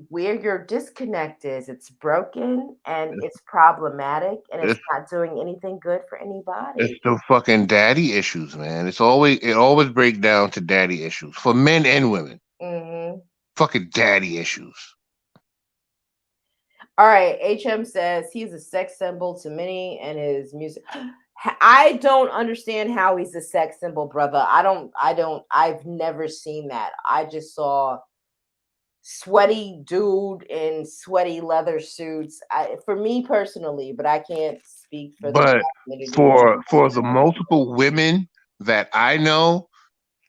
where your disconnect is. It's broken and it's problematic and it's It's not doing anything good for it's anybody. the fucking daddy issues, man. It always breaks down to daddy issues for men and women. Hmm. Fucking daddy issues. All right. HM says he's a sex symbol to many and his music. I don't understand how he's a sex symbol, brother. I've never seen that. I just saw sweaty dude in sweaty leather suits. For me personally, but I can't speak for the But black community. for the multiple women that I know,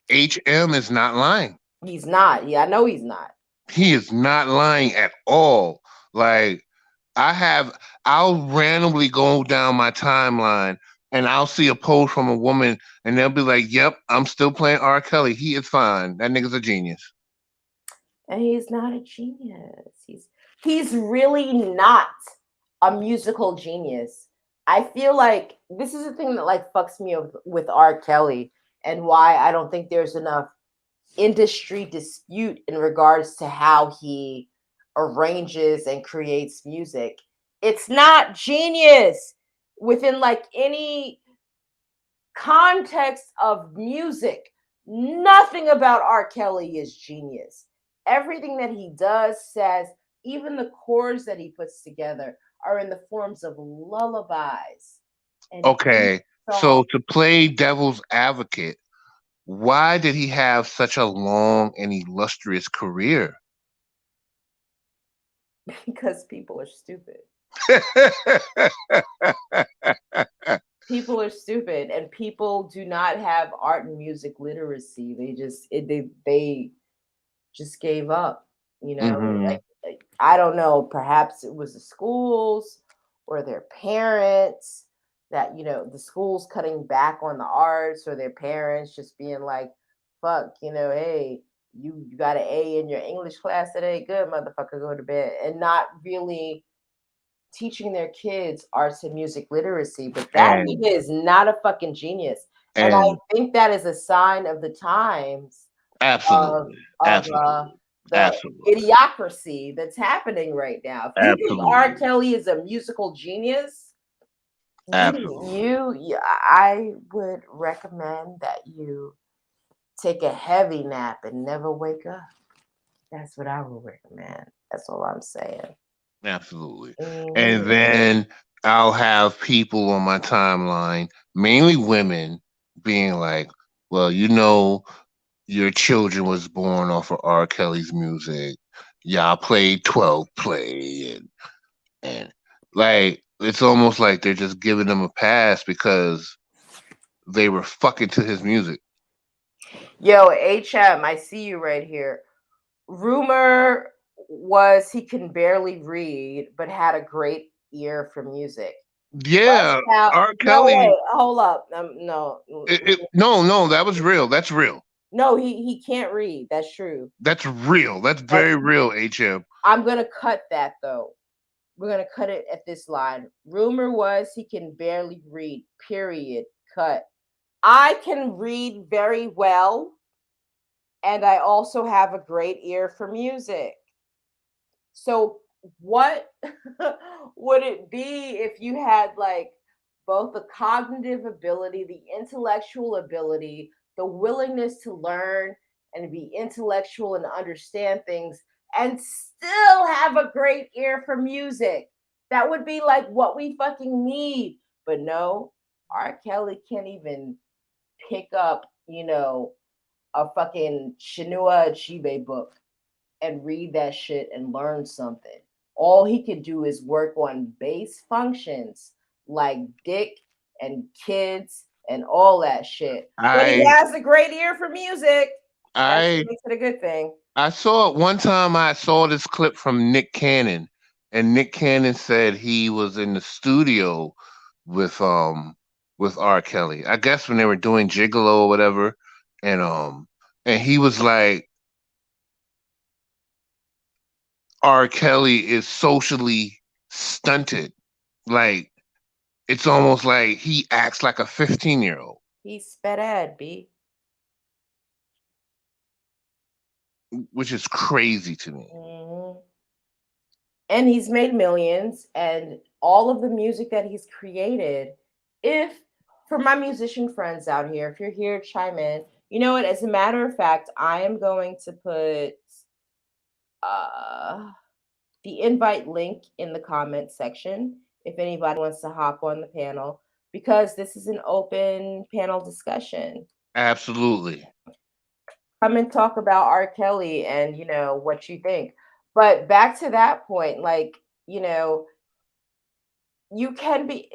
HM is not lying. He's not. Yeah, I know he's not. He is not lying at all. Like I'll randomly go down my timeline and I'll see a post from a woman and they'll be like, "Yep, I'm still playing R. Kelly. He is fine. That nigga's a genius." And he's not a genius. He's really not a musical genius. I feel like this is the thing that like fucks me with R. Kelly and why I don't think there's enough industry dispute in regards to how he arranges and creates music. It's not genius within like any context of music. Nothing about R. Kelly is genius. Everything that he does, says, even the chords that he puts together are in the forms of lullabies and deep Okay, songs so to play devil's advocate, why did he have such a long and illustrious career? because people are stupid. People are stupid and people do not have art and music literacy. They just gave up, Hmm. like, I don't know, perhaps it was the schools or their parents that, the schools cutting back on the arts, or their parents just being like, fuck, hey, you got an A in your English class today, good, motherfucker, go to bed, and not really teaching their kids arts and music literacy. But that And nigga is not a fucking genius. And I and think that is a sign of the times of absolutely, of absolutely, the absolutely, idiocracy that's happening right now. If you think R. absolutely, Kelly is a musical genius, absolutely, I would recommend that you take a heavy nap and never wake up. That's what I would recommend. That's all I'm saying. absolutely. And Mhm. then I'll have people on my timeline, mainly women, being like, "Well, your children was born off of R. Kelly's music. Y'all played 12 play and like it's almost like they're just giving them a pass because they were fucking to his music." Yo, HM, I see you right here. Rumor was he can barely read, but had a great ear for music. Bust Yeah, out. R. No, wait, Kelly. hold up. No, No, no, that was real. That's real. no. He can't read. That's true. That's real. That's That's. very real. HM. I'm gonna cut that though. We're gonna cut it at this line. Rumor was he can barely read. Period. Cut. I can read very well, and I also have a great ear for music. So what would it be if you had like both the cognitive ability, the intellectual ability, the willingness to learn and be intellectual and understand things and still have a great ear for music? That would be like what we fucking need. But no, R. Kelly can't even pick up, a fucking Chinua Achebe book and read that shit and learn something. All he could do is work on base functions like dick and kids and all that shit. But he I has a great ear for music. That's what I makes it a good thing. I saw it one time. I saw this clip from Nick Cannon, and Nick Cannon said he was in the studio with um with R. Kelly. I guess when they were doing Gigolo or whatever, and he was like, R. Kelly is socially stunted. Like it's almost like he acts like a 15-year-old, He's sped ad, B. which is crazy to me. Hmm. And he's made millions, and all of the music that he's created, if for my musician friends out here, if you're here, chime in. You know what? As a matter of fact, I am going to put uh the invite link in the comment section if anybody wants to hop on the panel, because this is an open panel discussion. Absolutely. Come and talk about R. Kelly and what you think. But back to that point, like, you can be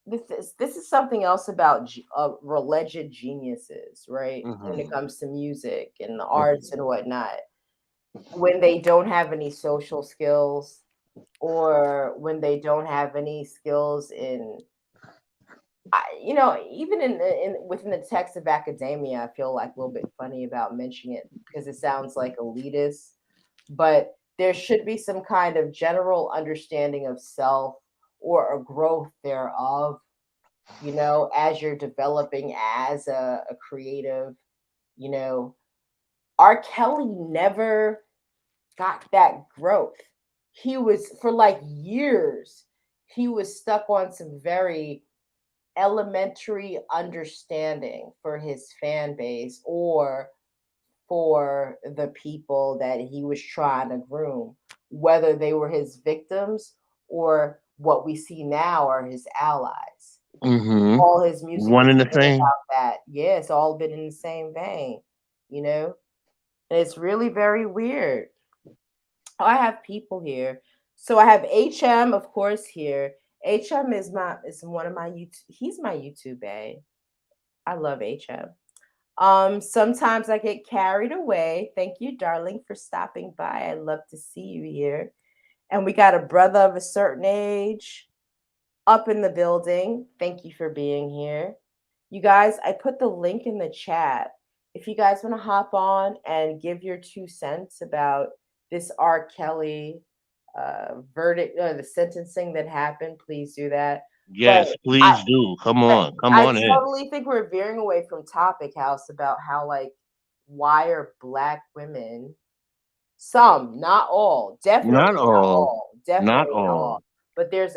this is something else about alleged geniuses, right? When it Hmm. comes to music and the arts and Hmm. whatnot, when they don't have any social skills, or when they don't have any skills in even in within the text of academia, I feel like a little bit funny about mentioning it because it sounds like elitist, but there should be some kind of general understanding of self or a growth thereof, as you're developing as a creative. you know R. Kelly never got that growth. He was, for like years, he was stuck on some very elementary understanding for his fan base or for the people that he was trying to groom, whether they were his victims or what we see now are his allies. Hmm. All his music One has and the been same. about that. Yeah, it's all been in the same vein, you know? And it's really very weird. I have people here. So I have HM, of course, here. HM is one of my YouTube. He's my YouTube bae. I love HM. Sometimes I get carried away. Thank you, darling, for stopping by. I love to see you here. And we got a brother of a certain age up in the building. Thank you for being here. You guys, I put the link in the chat. If you guys want to hop on and give your 2 cents about this R. Kelly verdict, the sentencing that happened, please do that. But Yes, I, please do. Come on. Come I on in. totally think we're veering away from topic house about how, like, why are black women, some, not all, Not definitely not all. all, Not definitely not all, all. but there's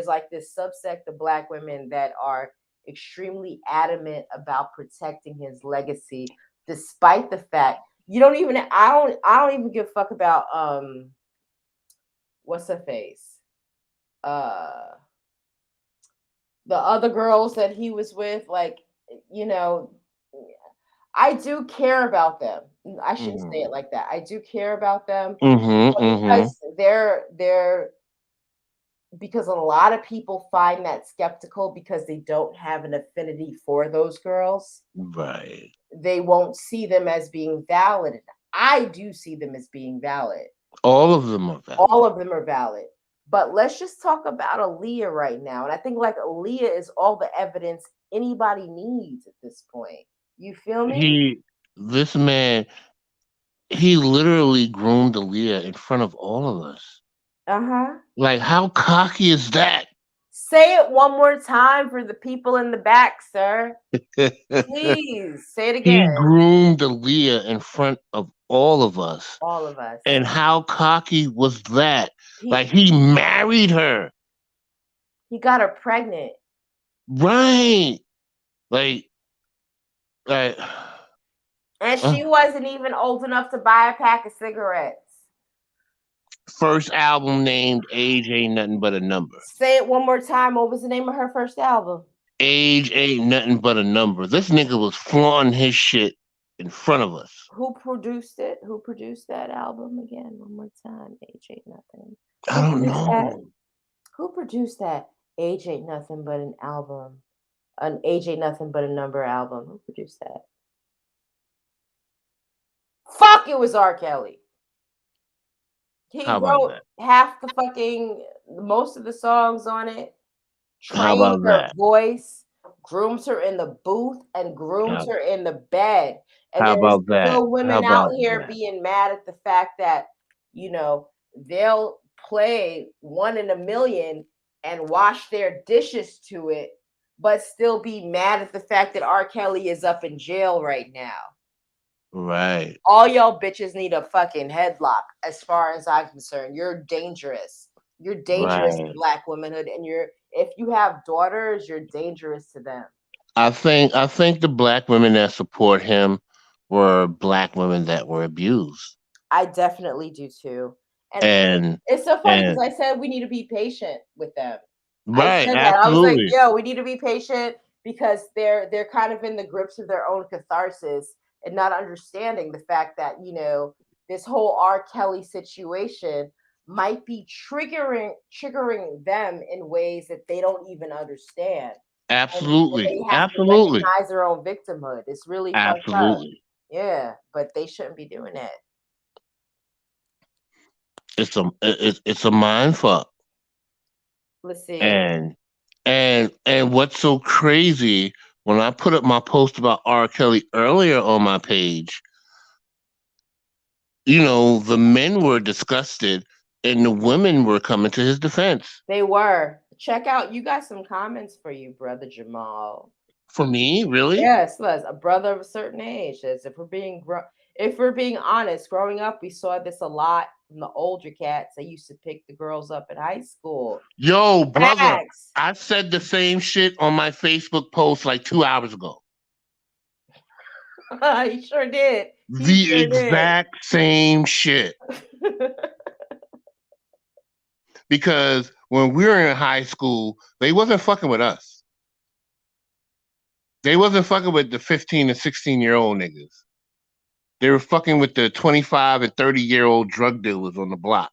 like this subsect of black women that are extremely adamant about protecting his legacy, despite the fact you don't even I don't even give a fuck about what's her face, uh the other girls that he was with, like, you know I do care about them. I shouldn't say Hmm. it like that. I do care about them, Hmm. but Hmm. because a lot of people find that skeptical because they don't have an affinity for those girls. Right. They won't see them as being valid. I do see them as being valid. All of them are valid. All of them are valid. But let's just talk about Aaliyah right now. And I think like Aaliyah is all the evidence anybody needs at this point. You feel me? This man, he literally groomed Aaliyah in front of all of us. Uh-huh. Like, how cocky is that? Say it one more time for the people in the back, sir. Please say it He again. groomed Aaliyah in front of all of us. All of us. And how cocky was that? He, Like, he married her. he got her pregnant. Right. Like, like And she wasn't even old enough to buy a pack of cigarettes. first album named Age Ain't Nothing But a Number. Say it one more time. What was the name of her first album? Age Ain't Nothing But a Number. This nigga was flaunting his shit in front of us. Who produced it? Who produced that album again? One more time. Age Ain't Nothing. I don't know. Who produced that? Age Ain't Nothing But an Album. An Age Ain't Nothing But a Number album. Who produced that? Fuck, it was R. Kelly. He wrote half the most of the songs on it. Trained her voice, grooms her in the booth, and grooms her in the bed. And there's still women out here being mad at the fact that, you know, they'll play 1 in a million and wash their dishes to it, but still be mad at the fact that R. Kelly is up in jail right now. Right. All y'all bitches need a fucking headlock, as far as I'm concerned. You're dangerous. You're dangerous to Black womanhood, and if you have daughters, you're dangerous to them. I think the Black women that support him were Black women that were abused. I definitely do too. And it's so funny because I said we need to be patient with them. Right, I said that. I was like, yo, we need to be patient because they're kind of in the grips of their own catharsis and not understanding the fact that, you know, this whole R. Kelly situation might be triggering them in ways that they don't even understand. Absolutely. And they have to recognize their own victimhood. It's really fucked up. Yeah, but they shouldn't be doing that. It's a mind fuck. Let's see. And what's so crazy, when I put up my post about R. Kelly earlier on my page, you know, the men were disgusted and the women were coming to his defense. They were. Check out, you got some comments for you, brother Jamal. For me, really? Yes, Les, a brother of a certain age. As if we're being honest, growing up, we saw this a lot from the older cats. They used to pick the girls up in high school. Yo, brother, I said the same shit on my Facebook post like 2 hours ago. You sure did. The exact same shit. Because when we were in high school, they wasn't fucking with us. They wasn't fucking with the 15 and 16-year-old niggas. They were fucking with the 25 and 30-year-old drug dealers on the block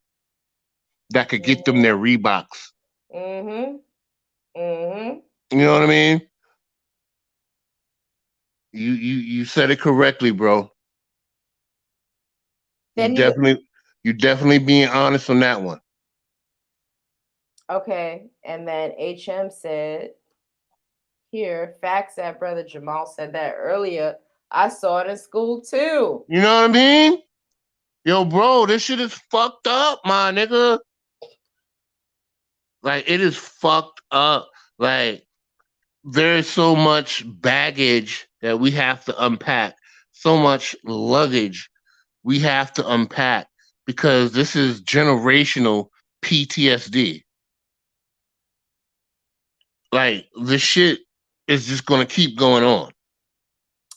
that could get them their Reeboks. Mm-hmm. Mm-hmm. You know what I mean? You said it correctly, bro. Then you definitely being honest on that one. Okay, and then HM said, here, facts that brother Jamal said that earlier. I saw it in school too. You know what I mean? Yo, bro, this shit is fucked up, my nigga. Like, it is fucked up. Like, there's so much baggage that we have to unpack, so much luggage we have to unpack, because this is generational PTSD. Like, this shit is just going to keep going on.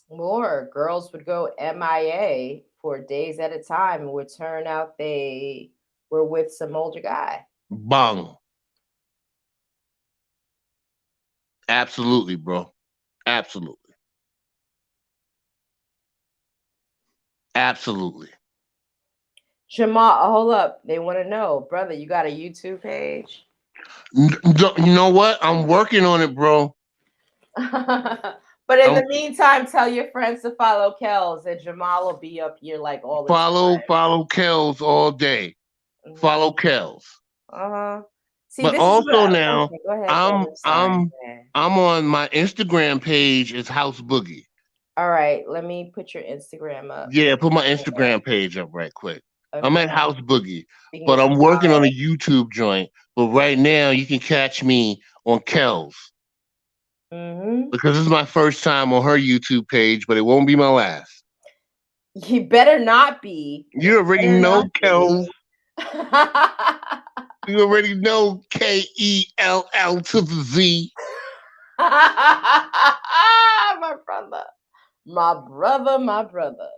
More girls would go MIA for days at a time and would turn out they were with some older guy. Bang. Absolutely, bro. Absolutely. Absolutely. Jamal, hold up. They want to know, brother, you got a YouTube page? You know what? I'm working on it, bro. But in Um, the meantime, tell your friends to follow Kels, and Jamal will be up here like all the follow Kells all day. time. Follow Kells. Uh-huh. See, But this is what also now okay, go ahead, I'm brother. Sorry. I'm Go ahead. I'm on my Instagram page is House Boogie. All right, let me put your Instagram up. Yeah, put my Instagram page up right quick. I'm Okay. at House Boogie, We can but get I'm some working on a follow. YouTube joint. But right now you can catch me on Kells Mm-hmm. because this is my first time on her YouTube page, but it won't be my last. You better not be. You already Better know not Kells. be. You already know KELL to the Z. My brother. My brother, my brother.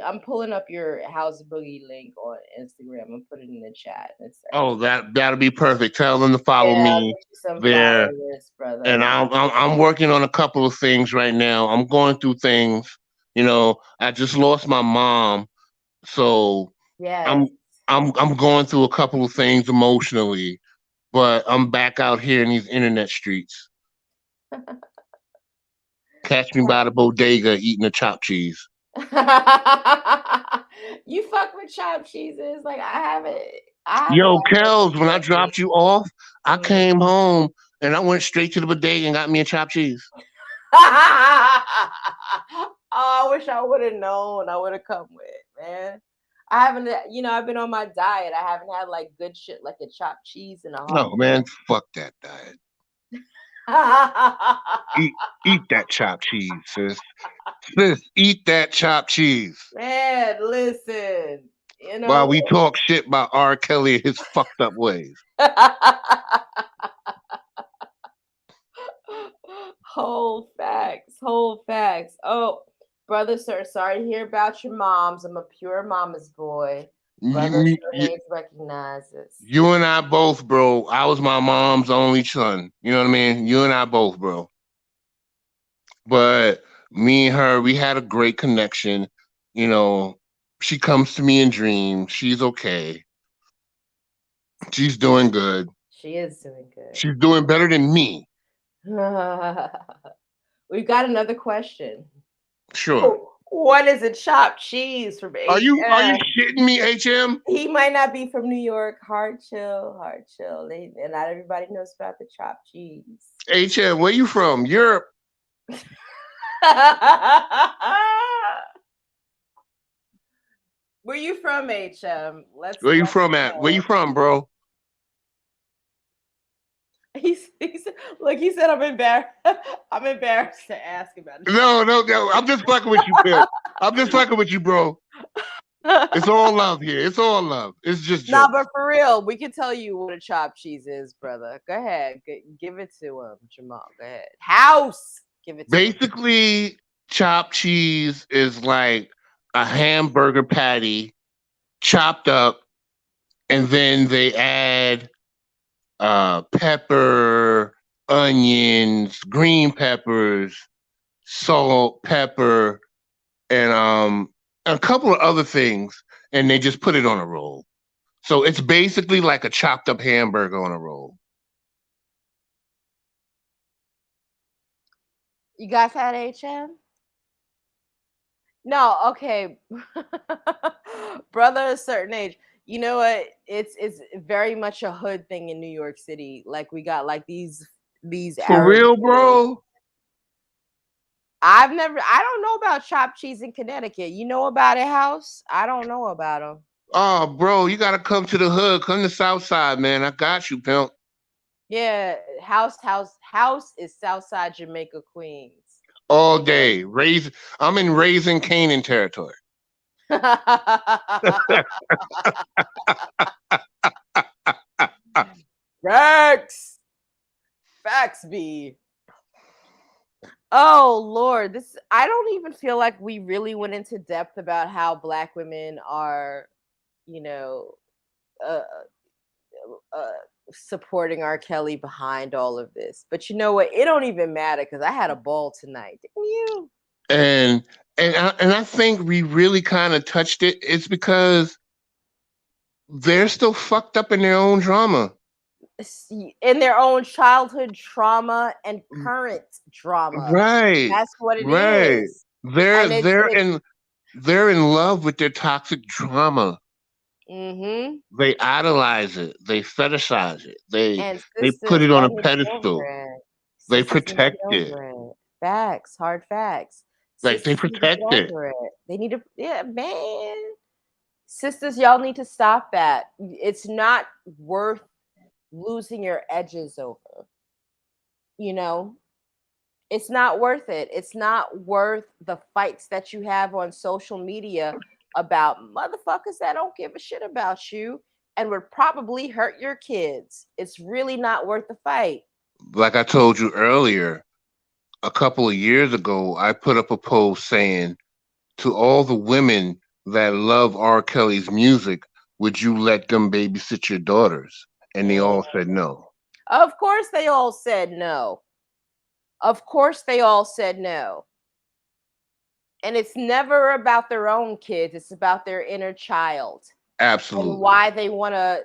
I'm pulling up your House Boogie link on Instagram. I'm putting it in the chat in a second. Oh, that'll be perfect. Tell them to follow Yeah, I'll me get you some there. followers, brother. And I'm working on a couple of things right now. I'm going through things. You know, I just lost my mom, so Yes. I'm I'm going through a couple of things emotionally, but I'm back out here in these internet streets. Catch me by the bodega eating a chopped cheese. You fuck with chopped cheeses. Like I haven't Yo, had Kels, when I that dropped you off, I shit. came home and I went straight to the bodega and got me a chopped cheese. Oh, I wish I would have known. I would have come with it, man. I haven't, I've been on my diet. I haven't had like good shit like a chopped cheese in a hard No, man, fuck that diet. time. Eat that chopped cheese, sis. Sis, eat that chopped cheese. Man, listen, you While know. we talk shit about R. Kelly and his fucked up ways. Whole facts, whole facts. Oh, brother, sir, sorry to hear about your moms. I'm a pure mama's boy. Brother, You, certain you, age recognizes. you and I both, bro. I was my mom's only son. You know what I mean? You and I both, bro. But me and her, we had a great connection. You know, she comes to me in dreams. She's okay. She's doing good. She is doing good. She's doing better than me. We've got another question. Sure. What is a chopped cheese from Are you HM? shitting me, HM? He might not be from New York. Hard chill, hard chill. And not everybody knows about the chopped cheese. HM, where you from? Europe. Where you from, HM? Let's Where you from at? Where you know. from, bro? He's look. He said I'm embarrassed. I'm embarrassed to ask about it. No. I'm just fucking with you, Pimp. I'm just fucking with you, bro. It's all love here. It's all love. It's just Nah, jokes. but for real, we can tell you what a chopped cheese is, brother. Go ahead, give it to him, Jamal. Go ahead. House, give it to him. Basically, chopped cheese is like a hamburger patty chopped up, and then they add pepper, onions, green peppers, salt, pepper, and a couple of other things, and they just put it on a roll. So it's basically like a chopped up hamburger on a roll. You guys had HM? No, okay. Brother, a certain age. You know what? It's very much a hood thing in New York City. Like we got like these For Arab. real, bro? I don't know about chopped cheese in Connecticut. You know about it, House? I don't know about them. Oh, bro, you gotta come to the hood. Come to South Side, man. I got you, pimp. Yeah, House is Southside Jamaica, Queens. All day. I'm in Raising Canaan territory. Facts. Facts be. Oh Lord, this I don't even feel like we really went into depth about how black women are, you know, uh, uh, supporting R. Kelly behind all of this. But you know what? It don't even matter because I had a ball tonight. Didn't you? And I think we really kind of touched it. It's because they're still fucked up in their own drama. in their own childhood trauma and current drama. Right, That's what it right. is. They're And they're in they're in love with their toxic drama. mm-hmm. They idolize it. They fetishize it. And They put sisters, it on y'all a need to get over pedestal. it. They Sisters need to protect get it. over it. Facts, hard facts. Like they Sisters need to get protect it. over it. They need to, yeah, man. Sisters, y'all need to stop that. It's not worth losing your edges over. You know, it's not worth it. It's not worth the fights that you have on social media about motherfuckers that don't give a shit about you and would probably hurt your kids. It's really not worth the fight. Like I told you earlier, a couple of years ago, I put up a post saying to all the women that love R. Kelly's music, would you let them babysit your daughters? And they all said no. Of course, they all said no. Of course, they all said no. And it's never about their own kids, it's about their inner child and Absolutely. why they want to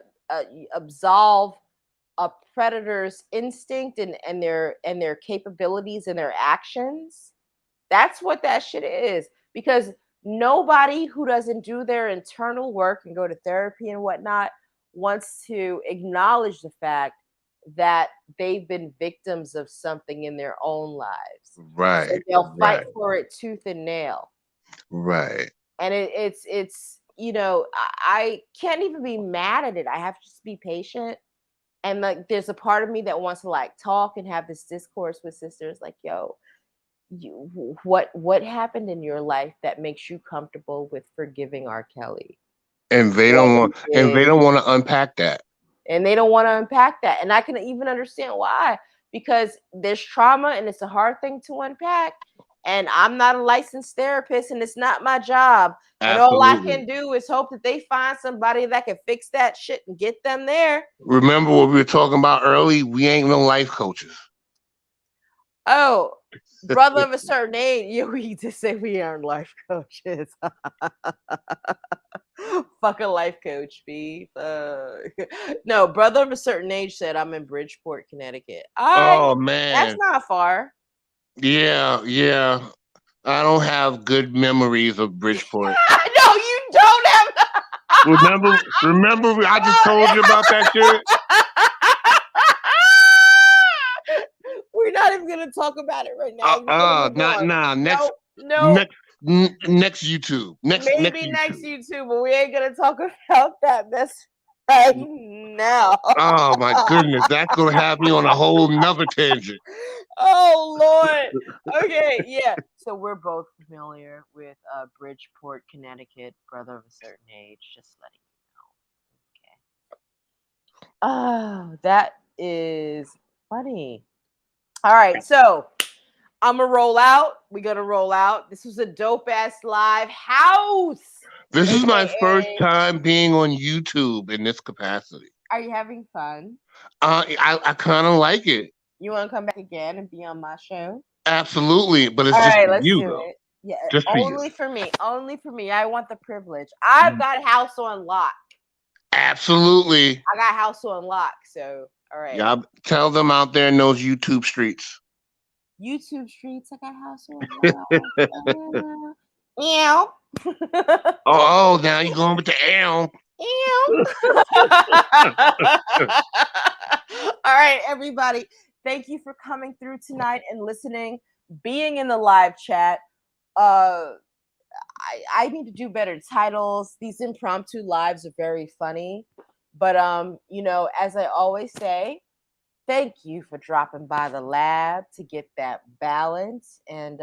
absolve a predator's instinct and their capabilities and their actions. That's what that shit is. Because nobody who doesn't do their internal work and go to therapy and whatnot wants to acknowledge the fact that they've been victims of something in their own lives. So Right, they'll fight right, for it tooth and nail. right. And it's I can't even be mad at it. I have to just be patient. And like there's a part of me that wants to like talk and have this discourse with sisters like, yo, what happened in your life that makes you comfortable with forgiving R. Kelly? And they What don't he want and they did, don't want to unpack that. and they don't want to unpack that. And I can even understand why, because there's trauma and it's a hard thing to unpack. And I'm not a licensed therapist and it's not my job. And all I Absolutely. can do is hope that they find somebody that can fix that shit and get them there. Remember what we were talking about early? We ain't no life coaches. Oh, brother of a certain age, yeah, we just say we aren't life coaches. Fuck a life coach, B. No, brother of a certain age said I'm in Bridgeport, Connecticut. All right, Oh that's man. not far. Yeah, yeah. I don't have good memories of Bridgeport. No, you don't have. Remember I just told you about that shit? We're not even gonna talk about it right now. We're gonna move Not on. now. No, no. Next next YouTube. Next Maybe next YouTube. YouTube, but we ain't gonna talk about that mess right now. Oh my goodness, that's gonna have me on a whole nother tangent. Oh Lord. Okay, yeah. So we're both familiar with Bridgeport, Connecticut, brother of a certain age. Just letting you know. Okay. Oh, that is funny. All right, so I'm gonna roll out. We're gonna roll out. This was a dope ass live house. This is my first AKA, time being on YouTube in this capacity. are you having fun? I kind of like it. You want to come back again and be on my show? Absolutely, but All it's just right, for let's you do though. it. Yeah, Just for you. only for me. Only for me. I want the privilege. I've got house on lock. Absolutely. I got house on lock. So, all right. Y'all tell them out there in those YouTube streets. YouTube streets. I got house on lock. Meow. Oh, now you're going with the L. Ew. All right, everybody. Thank you for coming through tonight and listening, being in the live chat. I need to do better titles. These impromptu lives are very funny. But as I always say, thank you for dropping by the lab to get that balance. And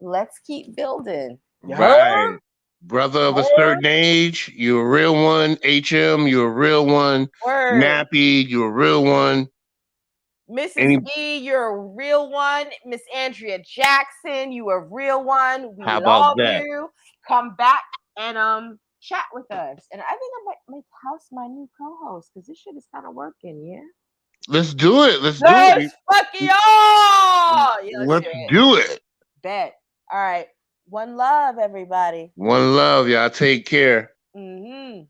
let's keep building. You heard? Right. Brother of a certain age, you're a real one. HM, you're a real one. Word. Nappy, you're a real one. Mrs. B, you're a real one. Miss Andrea Jackson, you a real one. We How about love that? you. Come back and chat with us. And I think I might make House my new co-host because this shit is kind of working, yeah. Let's do it. Let's do Let's it. fucking all. Yeah, let's Let's do it. do it. Bet. All right. One love, everybody. One love, y'all. Take care. Mm-hmm.